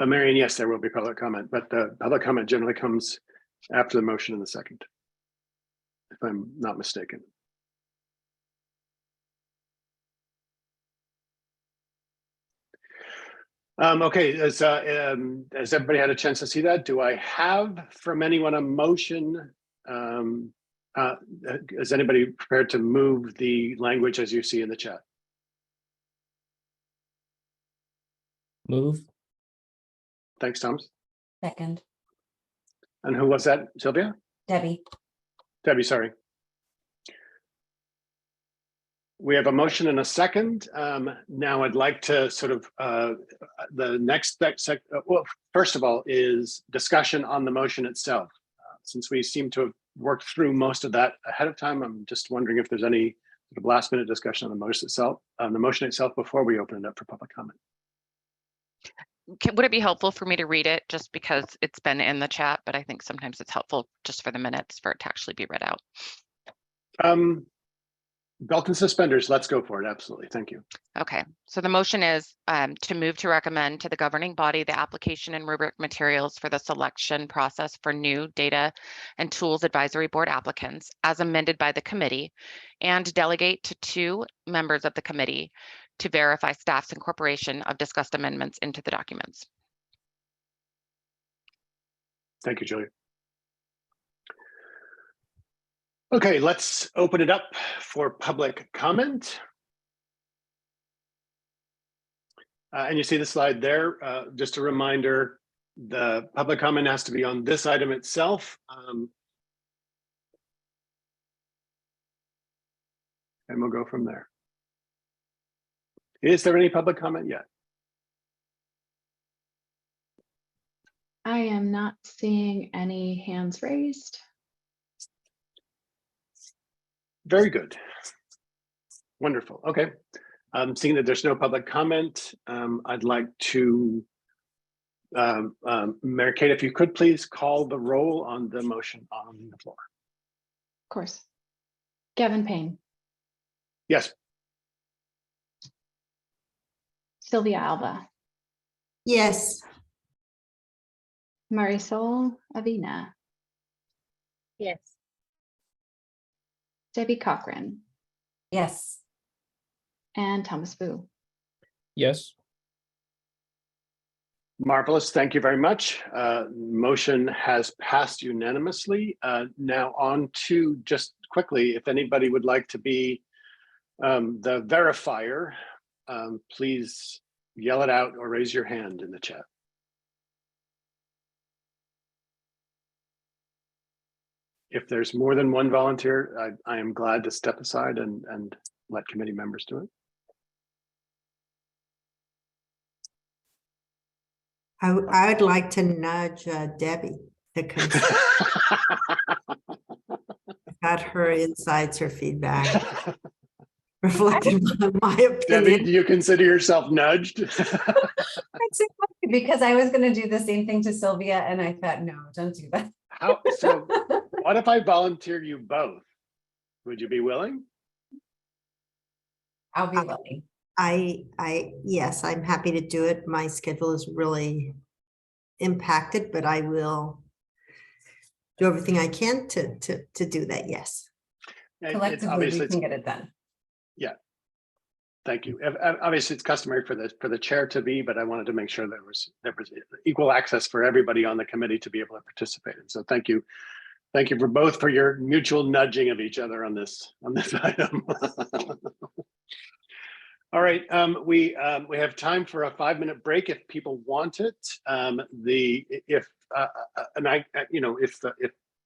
Marion, yes, there will be public comment, but the public comment generally comes after the motion in the second, if I'm not mistaken. Okay, has everybody had a chance to see that? Do I have from anyone a motion? Is anybody prepared to move the language as you see in the chat? Move. Thanks, Thomas. Second. And who was that, Sylvia? Debbie. Debbie, sorry. We have a motion and a second. Now I'd like to sort of, the next, well, first of all, is discussion on the motion itself. Since we seem to have worked through most of that ahead of time, I'm just wondering if there's any sort of last minute discussion on the motion itself before we open it up for public comment. Would it be helpful for me to read it, just because it's been in the chat, but I think sometimes it's helpful just for the minutes for it to actually be read out. Belt and suspenders, let's go for it. Absolutely. Thank you. Okay, so the motion is to move to recommend to the governing body the application and rubric materials for the selection process for new data and tools advisory board applicants as amended by the committee, and delegate to 2 members of the committee to verify staff's incorporation of discussed amendments into the documents. Thank you, Julia. Okay, let's open it up for public comment. And you see the slide there. Just a reminder, the public comment has to be on this item itself. And we'll go from there. Is there any public comment yet? I am not seeing any hands raised. Very good. Wonderful. Okay. Seeing that there's no public comment, I'd like to, Mary Kate, if you could please call the roll on the motion on the floor. Of course. Gavin Payne, Yes. Sylvia Alba, Yes. Marisol Avina, Yes. Debbie Cochran, Yes. and Thomas Fu. Yes. Marvelous. Thank you very much. Motion has passed unanimously. Now on to just quickly, if anybody would like to be the verifier, please yell it out or raise your hand in the chat. If there's more than one volunteer, I am glad to step aside and let committee members do it. I'd like to nudge Debbie because got her insights, her feedback reflected on my opinion. Debbie, do you consider yourself nudged? Because I was going to do the same thing to Sylvia, and I thought, no, don't do that. So what if I volunteer you both? Would you be willing? I'll be willing. Yes, I'm happy to do it. My schedule is really impacted, but I will do everything I can to do that. Yes. Collectively, we can get it done. Yeah. Thank you. Obviously, it's customary for the chair to be, but I wanted to make sure there was equal access for everybody on the committee to be able to participate. And so thank you. Thank you for both for your mutual nudging of each other on this item. All right, we have time for a 5-minute break if people want it. If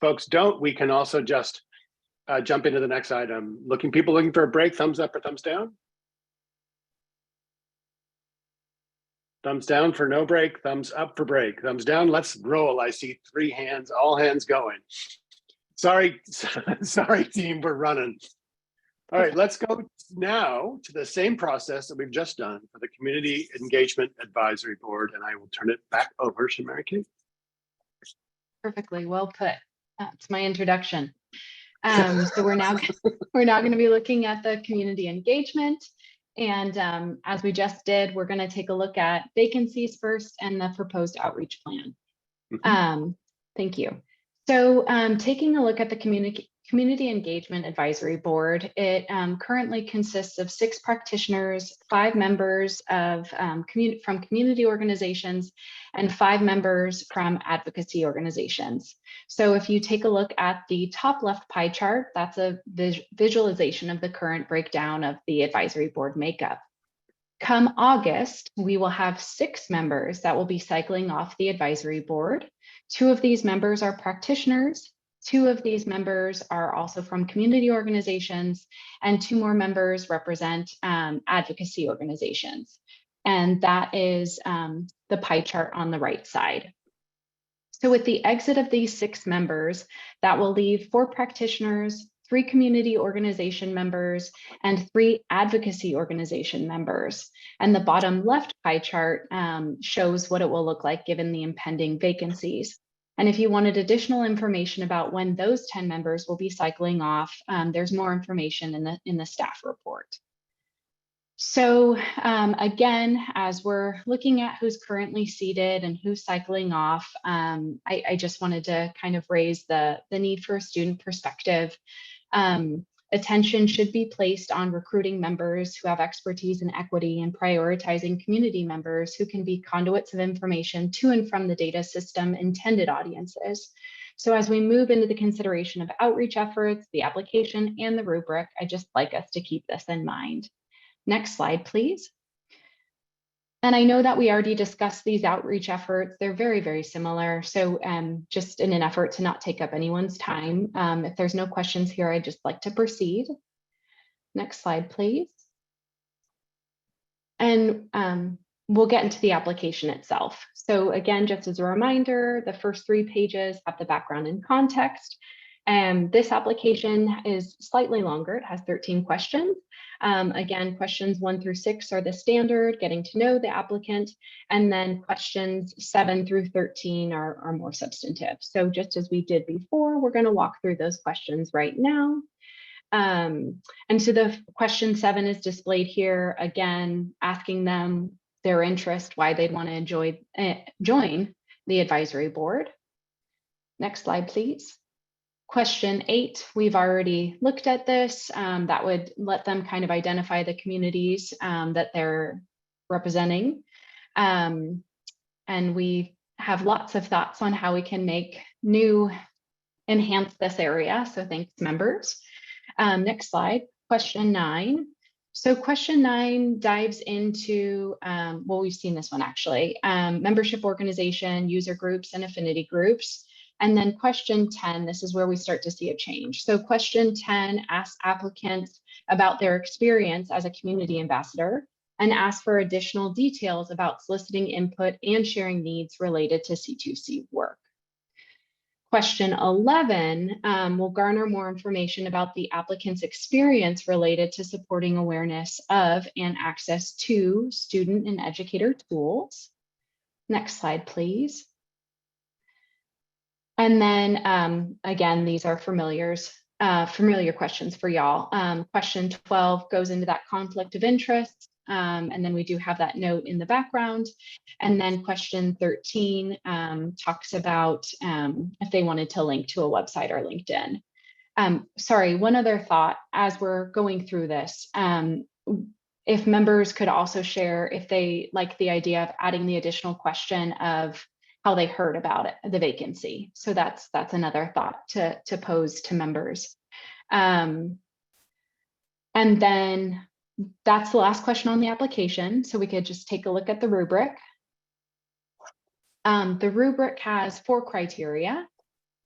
folks don't, we can also just jump into the next item. People looking for a break, thumbs up or thumbs down? Thumbs down for no break, thumbs up for break, thumbs down, let's roll. I see 3 hands, all hands going. Sorry team, we're running. All right, let's go now to the same process that we've just done for the Community Engagement Advisory Board, and I will turn it back over to Mary Kate. Perfectly well put. That's my introduction. So we're now going to be looking at the community engagement. And as we just did, we're going to take a look at vacancies first and the proposed outreach plan. Thank you. So taking a look at the Community Engagement Advisory Board, it currently consists of 6 practitioners, 5 members of from community organizations, and 5 members from advocacy organizations. So if you take a look at the top left pie chart, that's a visualization of the current breakdown of the advisory board makeup. Come August, we will have 6 members that will be cycling off the advisory board. 2 of these members are practitioners. 2 of these members are also from community organizations, and 2 more members represent advocacy organizations. And that is the pie chart on the right side. So with the exit of these 6 members, that will leave 4 practitioners, 3 community organization members, and 3 advocacy organization members. And the bottom left pie chart shows what it will look like given the impending vacancies. And if you wanted additional information about when those 10 members will be cycling off, there's more information in the staff report. So again, as we're looking at who's currently seated and who's cycling off, I just wanted to kind of raise the need for a student perspective. Attention should be placed on recruiting members who have expertise in equity and prioritizing community members who can be conduits of information to and from the data system intended audiences. So as we move into the consideration of outreach efforts, the application, and the rubric, I just like us to keep this in mind. Next slide, please. And I know that we already discussed these outreach efforts. They're very, very similar. So just in an effort to not take up anyone's time, if there's no questions here, I'd just like to proceed. Next slide, please. And we'll get into the application itself. So again, just as a reminder, the first 3 pages have the background and context. This application is slightly longer. It has 13 questions. Again, questions 1 through 6 are the standard, getting to know the applicant, and then questions 7 through 13 are more substantive. So just as we did before, we're going to walk through those questions right now. And so the question 7 is displayed here, again, asking them their interest, why they'd want to join the advisory board. Next slide, please. Question 8, we've already looked at this. That would let them kind of identify the communities that they're representing. And we have lots of thoughts on how we can enhance this area. So thanks, members. Next slide, question 9. So question 9 dives into, well, we've seen this one actually, membership organization, user groups, and affinity groups. And then question 10, this is where we start to see a change. So question 10 asks applicants about their experience as a community ambassador and asks for additional details about soliciting input and sharing needs related to C2C work. Question 11 will garner more information about the applicant's experience related to supporting awareness of and access to student and educator tools. Next slide, please. And then again, these are familiar questions for y'all. Question 12 goes into that conflict of interest. And then we do have that note in the background. And then question 13 talks about if they wanted to link to a website or LinkedIn. Sorry, one other thought as we're going through this. If members could also share if they like the idea of adding the additional question of how they heard about it, the vacancy. So that's another thought to pose to members. And then that's the last question on the application. So we could just take a look at the rubric. The rubric has 4 criteria.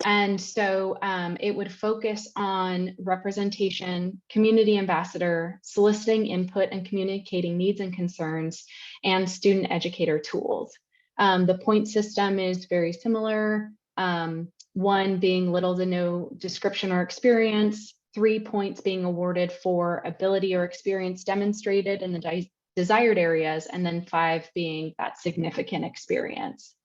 And so it would focus on representation, community ambassador, soliciting input and communicating needs and concerns, and student educator tools. The point system is very similar. 1 being little to no description or experience, 3 points being awarded for ability or experience demonstrated in the desired areas, and then 5 being that significant experience.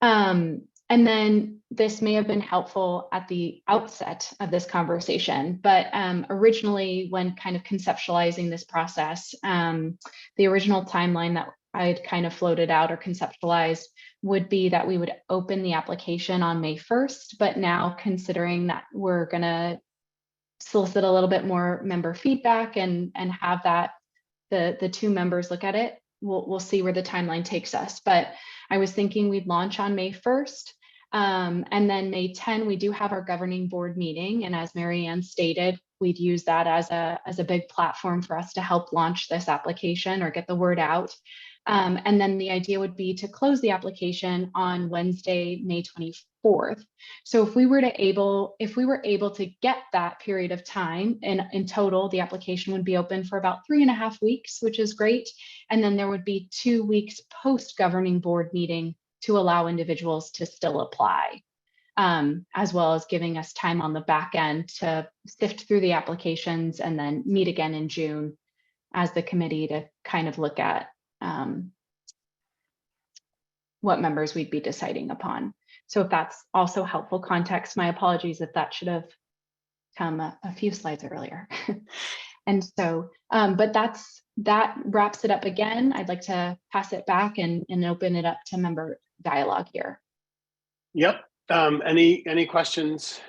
And then this may have been helpful at the outset of this conversation, but originally when kind of conceptualizing this process, the original timeline that I'd kind of floated out or conceptualized would be that we would open the application on May 1st, but now considering that we're gonna solicit a little bit more member feedback and have that the 2 members look at it, we'll see where the timeline takes us. But I was thinking we'd launch on May 1st. And then May 10, we do have our governing board meeting. And as Mary Ann stated, we'd use that as a big platform for us to help launch this application or get the word out. And then the idea would be to close the application on Wednesday, May 24th. So if we were able to get that period of time, in total, the application would be open for about 3.5 weeks, which is great. And then there would be 2 weeks post governing board meeting to allow individuals to still apply, as well as giving us time on the back end to sift through the applications and then meet again in June as the committee to kind of look at what members we'd be deciding upon. So if that's also helpful context, my apologies if that should have come a few slides earlier. And so, but that wraps it up again. I'd like to pass it back and open it up to member dialogue here. Yep. Any questions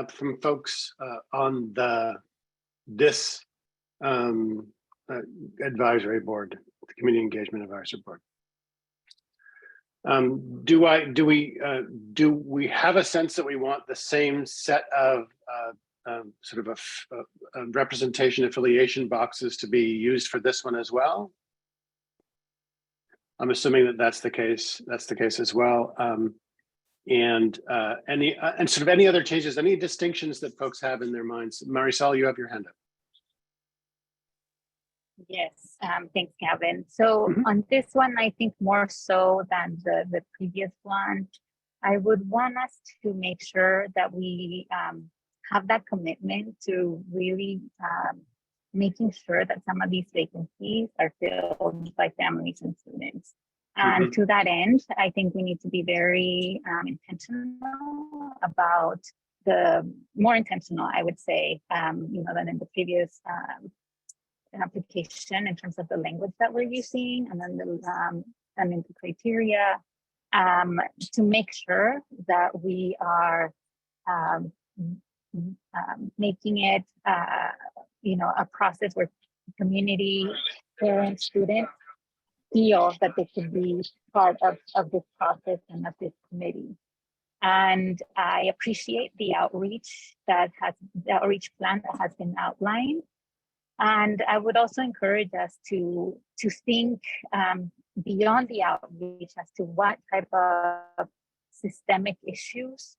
from folks on this advisory board, the community engagement advisory board? Do we have a sense that we want the same set of sort of a representation affiliation boxes to be used for this one as well? I'm assuming that that's the case. That's the case as well. And sort of any other changes, any distinctions that folks have in their minds? Marisol, you have your hand up. Yes, thanks, Gavin. So on this one, I think more so than the previous one, I would want us to make sure that we have that commitment to really making sure that some of these vacancies are filled by families and students. And to that end, I think we need to be very intentional about more intentional, I would say, than in the previous application in terms of the language that we're using, and then the criteria, to make sure that we are making it a process where community, parents, students feel that they can be part of this process and of this committee. And I appreciate the outreach plan that has been outlined. And I would also encourage us to think beyond the outreach as to what type of systemic issues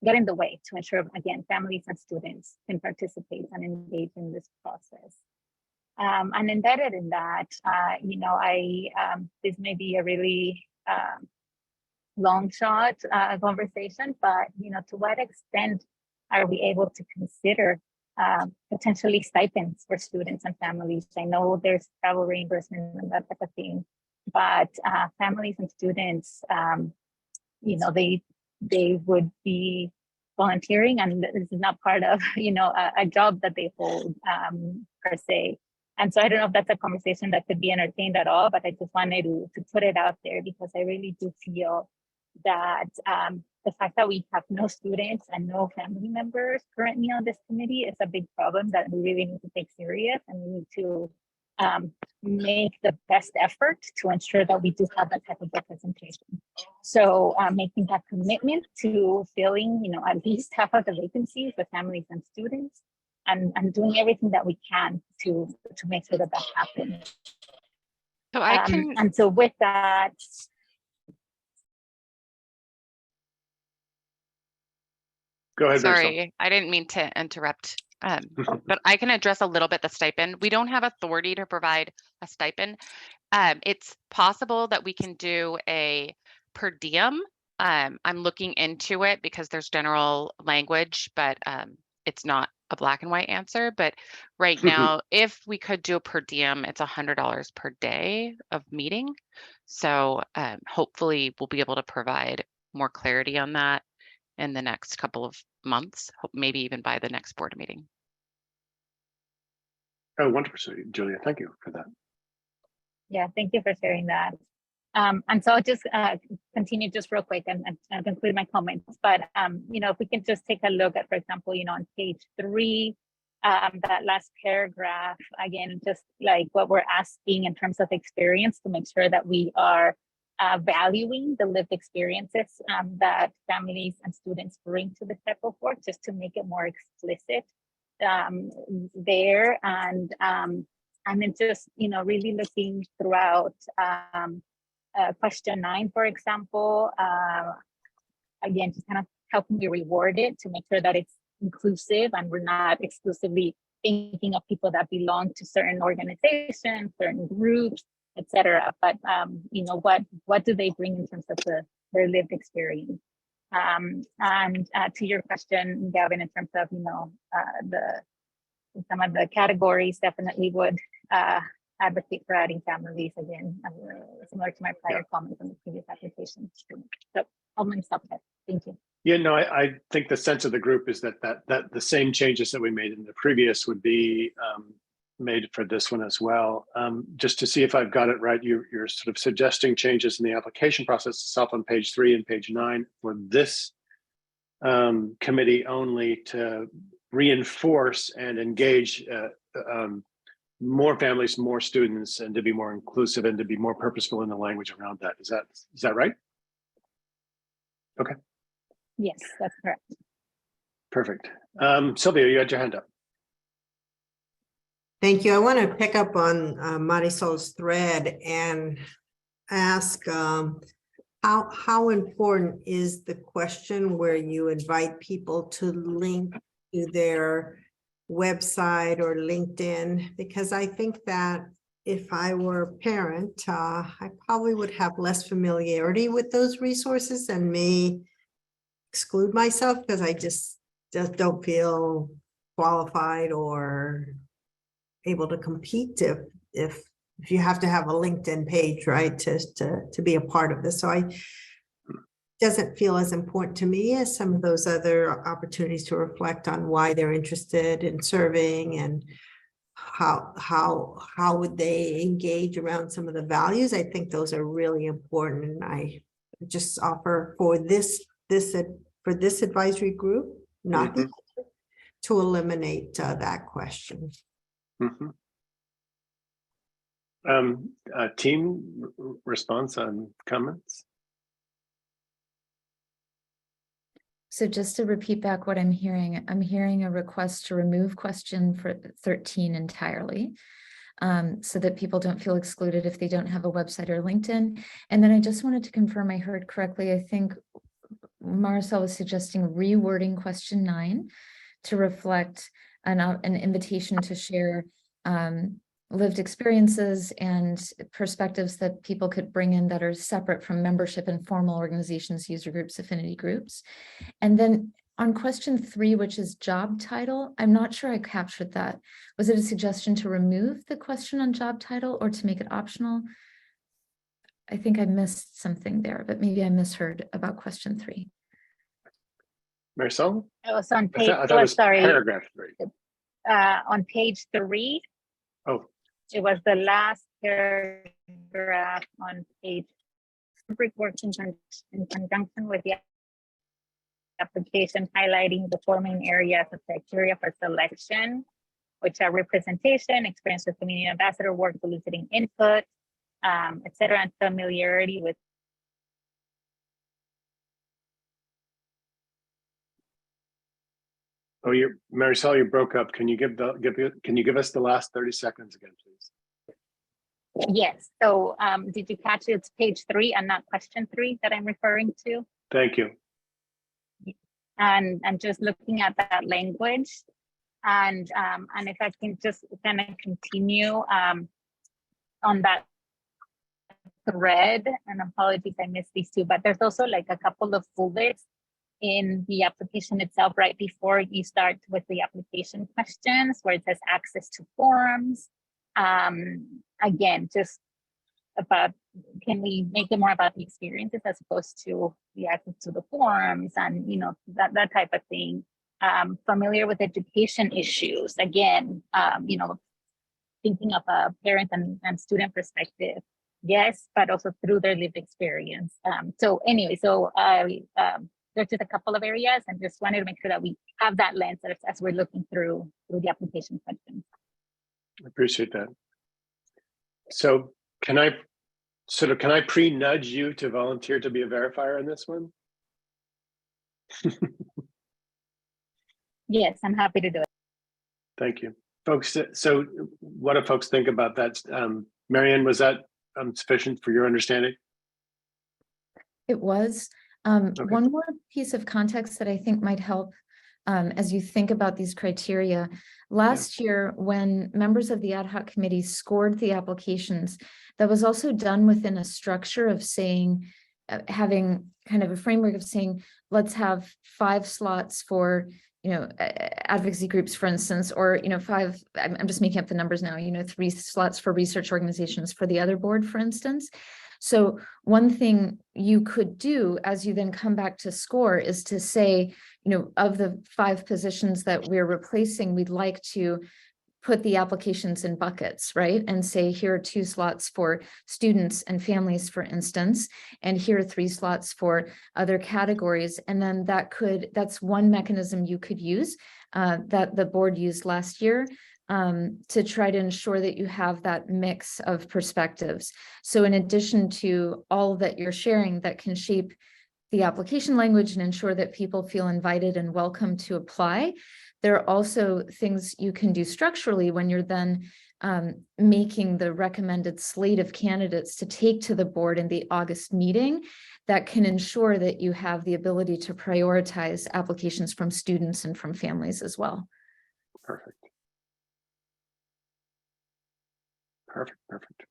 get in the way to ensure, again, families and students can participate and engage in this process. And embedded in that, this may be a really long shot conversation, but to what extent are we able to consider potentially stipends for students and families? I know there's travel reimbursement and that type of thing, but families and students, they would be volunteering, and this is not part of a job that they hold per se. And so I don't know if that's a conversation that could be entertained at all, but I just wanted to put it out there because I really do feel that the fact that we have no students and no family members currently on this committee is a big problem that we really need to take serious, and we need to make the best effort to ensure that we do have that type of representation. So making that commitment to filling, at least half of the vacancies with families and students, and doing everything that we can to make sure that that happens. So I can. And so with that. Go ahead. Sorry, I didn't mean to interrupt, but I can address a little bit the stipend. We don't have authority to provide a stipend. It's possible that we can do a per diem. I'm looking into it because there's general language, but it's not a black and white answer. But right now, if we could do a per diem, it's $100 per day of meeting. So hopefully we'll be able to provide more clarity on that in the next couple of months, maybe even by the next board meeting. Oh, wonderful, Julia. Thank you for that. Yeah, thank you for sharing that. And so I'll just continue just real quick and conclude my comments. But, if we can just take a look at, for example, on page 3, that last paragraph, again, just like what we're asking in terms of experience to make sure that we are valuing the lived experiences that families and students bring to the type of work, just to make it more explicit there. And then just, really looking throughout question 9, for example, again, just kind of helping me reward it to make sure that it's inclusive and we're not exclusively thinking of people that belong to certain organizations, certain groups, etc. But what do they bring in terms of their lived experience? And to your question, Gavin, in terms of some of the categories, definitely would advocate for adding families again, similar to my prior comments on the previous application. So I'm going to stop there. Thank you. Yeah, no, I think the sense of the group is that the same changes that we made in the previous would be made for this one as well. Just to see if I've got it right, you're sort of suggesting changes in the application process itself on page 3 and page 9 for this committee only to reinforce and engage more families, more students, and to be more inclusive and to be more purposeful in the language around that. Is that right? Okay. Yes, that's correct. Perfect. Sylvia, you had your hand up. Thank you. I want to pick up on Marisol's thread and ask how important is the question where you invite people to link to their website or LinkedIn? Because I think that if I were a parent, I probably would have less familiarity with those resources and may exclude myself because I just don't feel qualified or able to compete if you have to have a LinkedIn page, right, to be a part of this. So doesn't feel as important to me as some of those other opportunities to reflect on why they're interested in serving and how would they engage around some of the values. I think those are really important, and I just offer for this advisory group, not the other, to eliminate that question. Team response on comments. So just to repeat back what I'm hearing a request to remove question for 13 entirely, so that people don't feel excluded if they don't have a website or LinkedIn. And then I just wanted to confirm I heard correctly. I think Maricel was suggesting rewording question 9 to reflect an invitation to share lived experiences and perspectives that people could bring in that are separate from membership in formal organizations, user groups, affinity groups. And then on question 3, which is job title, I'm not sure I captured that. Was it a suggestion to remove the question on job title or to make it optional? I think I missed something there, but maybe I misheard about question 3. Maricel? It was on page, I thought it was sorry, paragraph 3. On page 3. Oh. It was the last paragraph on page. Rubric works in conjunction with the application, highlighting the 4 main areas of criteria for selection, which are representation, experience with community ambassador work, soliciting input, etc., and familiarity with. Oh, Maricel, you broke up. Can you give us the last 30 seconds again, please? Yes. So did you catch it? It's page 3 and not question 3 that I'm referring to. Thank you. And just looking at that language, and if I can just kind of continue on that thread, and apologies I missed these 2, but there's also like a couple of bullets in the application itself right before you start with the application questions where it says access to forums. Again, just about, can we make it more about the experiences as opposed to the access to the forums and, you know, that type of thing. Familiar with education issues, again, you know, thinking of a parent and student perspective, yes, but also through their lived experience. So anyway, so there's just a couple of areas and just wanted to make sure that we have that lens as we're looking through the application questions. I appreciate that. So can I pre-nudge you to volunteer to be a verifier in this one? Yes, I'm happy to do it. Thank you. Folks, so what do folks think about that? Marianne, was that sufficient for your understanding? It was. Okay. One more piece of context that I think might help as you think about these criteria. Last year, when members of the ad hoc committee scored the applications, that was also done within a structure of saying, having kind of a framework of saying, let's have 5 slots for, you know, advocacy groups, for instance, or, you know, 5, I'm just making up the numbers now, you know, 3 slots for research organizations for the other board, for instance. So one thing you could do as you then come back to score is to say, you know, of the 5 positions that we're replacing, we'd like to put the applications in buckets, right? And say, here are 2 slots for students and families, for instance, and here are 3 slots for other categories. And then that's one mechanism you could use that the board used last year. to try to ensure that you have that mix of perspectives. So in addition to all that you're sharing that can shape the application language and ensure that people feel invited and welcome to apply, there are also things you can do structurally when you're then making the recommended slate of candidates to take to the board in the August meeting that can ensure that you have the ability to prioritize applications from students and from families as well. Perfect. Perfect.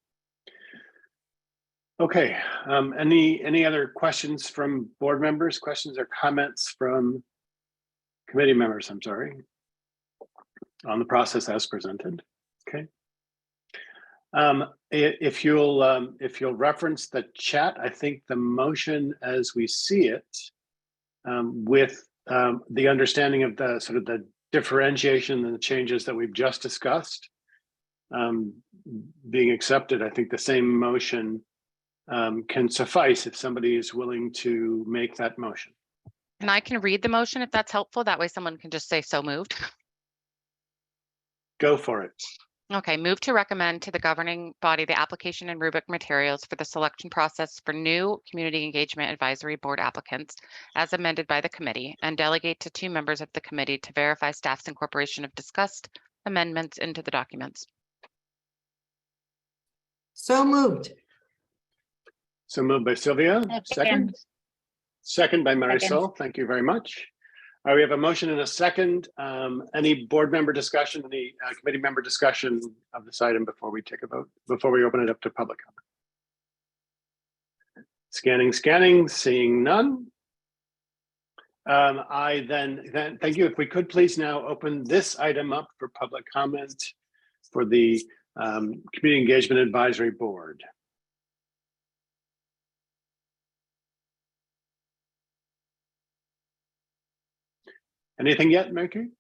Okay, any other questions from board members, questions or comments from committee members, I'm sorry, on the process as presented? Okay. If you'll reference the chat, I think the motion as we see it, with the understanding of the sort of the differentiation and the changes that we've just discussed being accepted, I think the same motion can suffice if somebody is willing to make that motion. And I can read the motion if that's helpful. That way someone can just say so moved. Go for it. Okay, move to recommend to the governing body the application and rubric materials for the selection process for new Community Engagement Advisory Board applicants as amended by the committee, and delegate to 2 members of the committee to verify staff's incorporation of discussed amendments into the documents. So moved. So moved by Sylvia, second. Second by Marisol, Second. thank you very much. We have a motion and a second. Any board member discussion, any committee member discussion of this item before we take a vote, before we open it up to public comment? Scanning, seeing none. I then thank you. If we could please now open this item up for public comment for the Community Engagement Advisory Board. Anything yet, Mercury?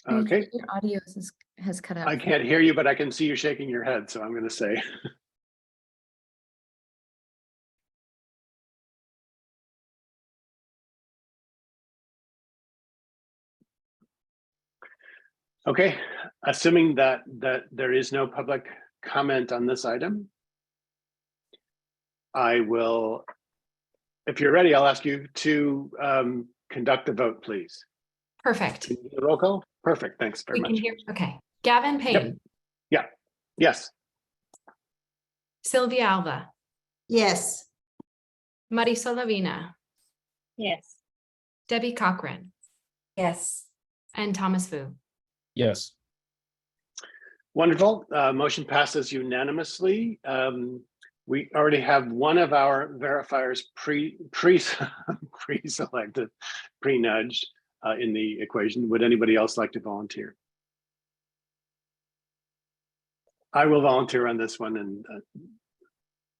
Okay. Your audio has cut out. I can't hear you, but I can see you shaking your head, so I'm going to say. Okay, assuming that there is no public comment on this item, I will, if you're ready, I'll ask you to conduct the vote, please. Perfect. Can you do the roll call? Perfect, thanks very We much. can hear, okay. Gavin Payne. Yep. Yes. Sylvia Alva. Yes. Marisol Lavina. Yes. Debbie Cochran. Yes. And Thomas Fu. Yes. Wonderful. Motion passes unanimously. We already have one of our verifiers pre-selected, pre-nudged in the equation. Would anybody else like to volunteer? I will volunteer on this one and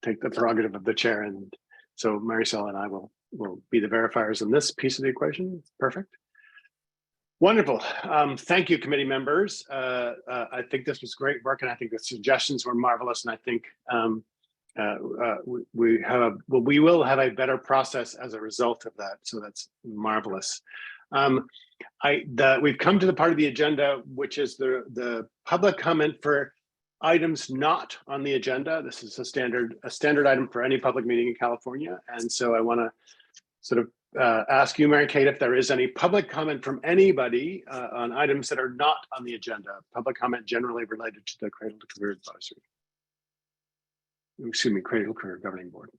take the prerogative of the chair. And so Marisol and I will be the verifiers in this piece of the equation. Perfect. Wonderful. Thank you, committee members. I think this was great work, and I think the suggestions were marvelous. And I think we will have a better process as a result of that. So that's marvelous. We've come to the part of the agenda, which is the public comment for items not on the agenda. This is a standard item for any public meeting in California. And so I want to sort of ask you, Mary Kate, if there is any public comment from anybody on items that are not on the agenda. Public comment generally related to the Cradle-to-Career Advisory. Excuse me, Cradle-to-Career Governing Board.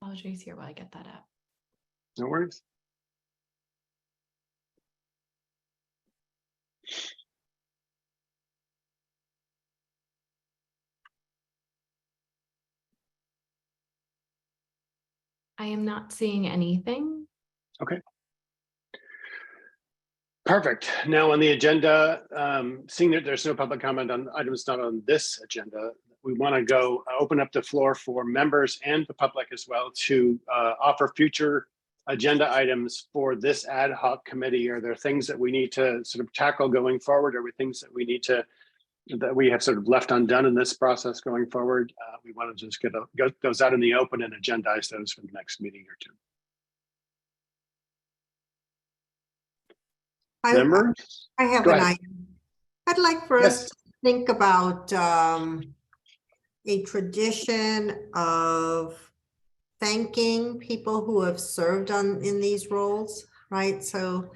Apologies here while I get that up. No worries. I am not seeing anything. Okay. Perfect. Now on the agenda, seeing that there's no public comment on items not on this agenda, we want to go open up the floor for members and the public as well to offer future agenda items for this ad hoc committee. Are there things that we need to sort of tackle going forward? Are there things that we need to that we have sort of left undone in this process going forward. We want to just get those out in the open and agendize those for the next meeting or two. Members? I have Go an ahead. item. I'd like for us to think about a tradition of thanking people who have served in these roles, right? So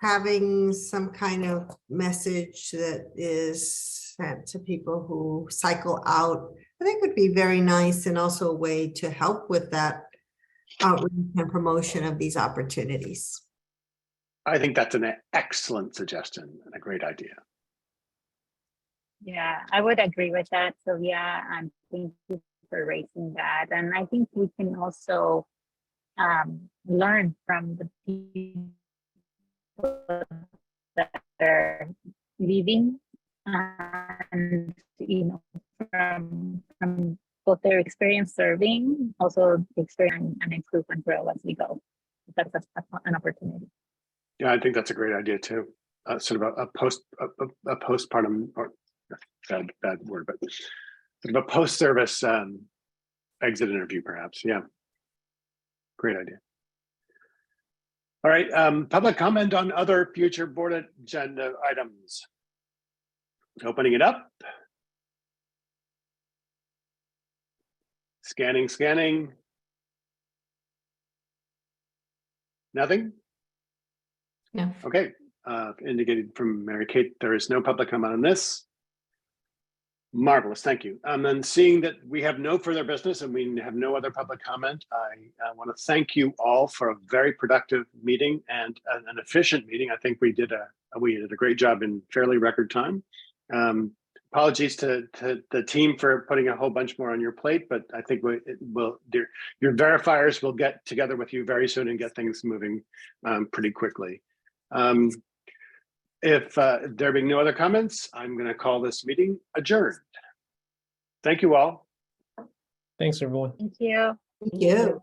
having some kind of message that is sent to people who cycle out, I think would be very nice, and also a way to help with that outreach and promotion of these opportunities. I think that's an excellent suggestion and a great idea. Yeah, I would agree with that. So yeah, and thank you for raising that. And I think we can also learn from the people that are leaving, and from both their experience serving, also the experience and improve and grow as we go. That's an opportunity. Yeah, I think that's a great idea too. Sort of a postpartum, or bad word, but sort of a post-service exit interview, perhaps. Yeah, great idea. All right, public comment on other future board agenda items. Opening it up. Scanning. Nothing? No. Okay, indicated from Mary Kate, there is no public comment on this. Marvelous, thank you. And then seeing that we have no further business and we have no other public comment, I want to thank you all for a very productive meeting and an efficient meeting. I think we did a great job in fairly record time. Apologies to the team for putting a whole bunch more on your plate, but I think your verifiers will get together with you very soon and get things moving pretty quickly. If there being no other comments, I'm going to call this meeting adjourned. Thank you all. Thanks, everyone. Thank you. Thank you.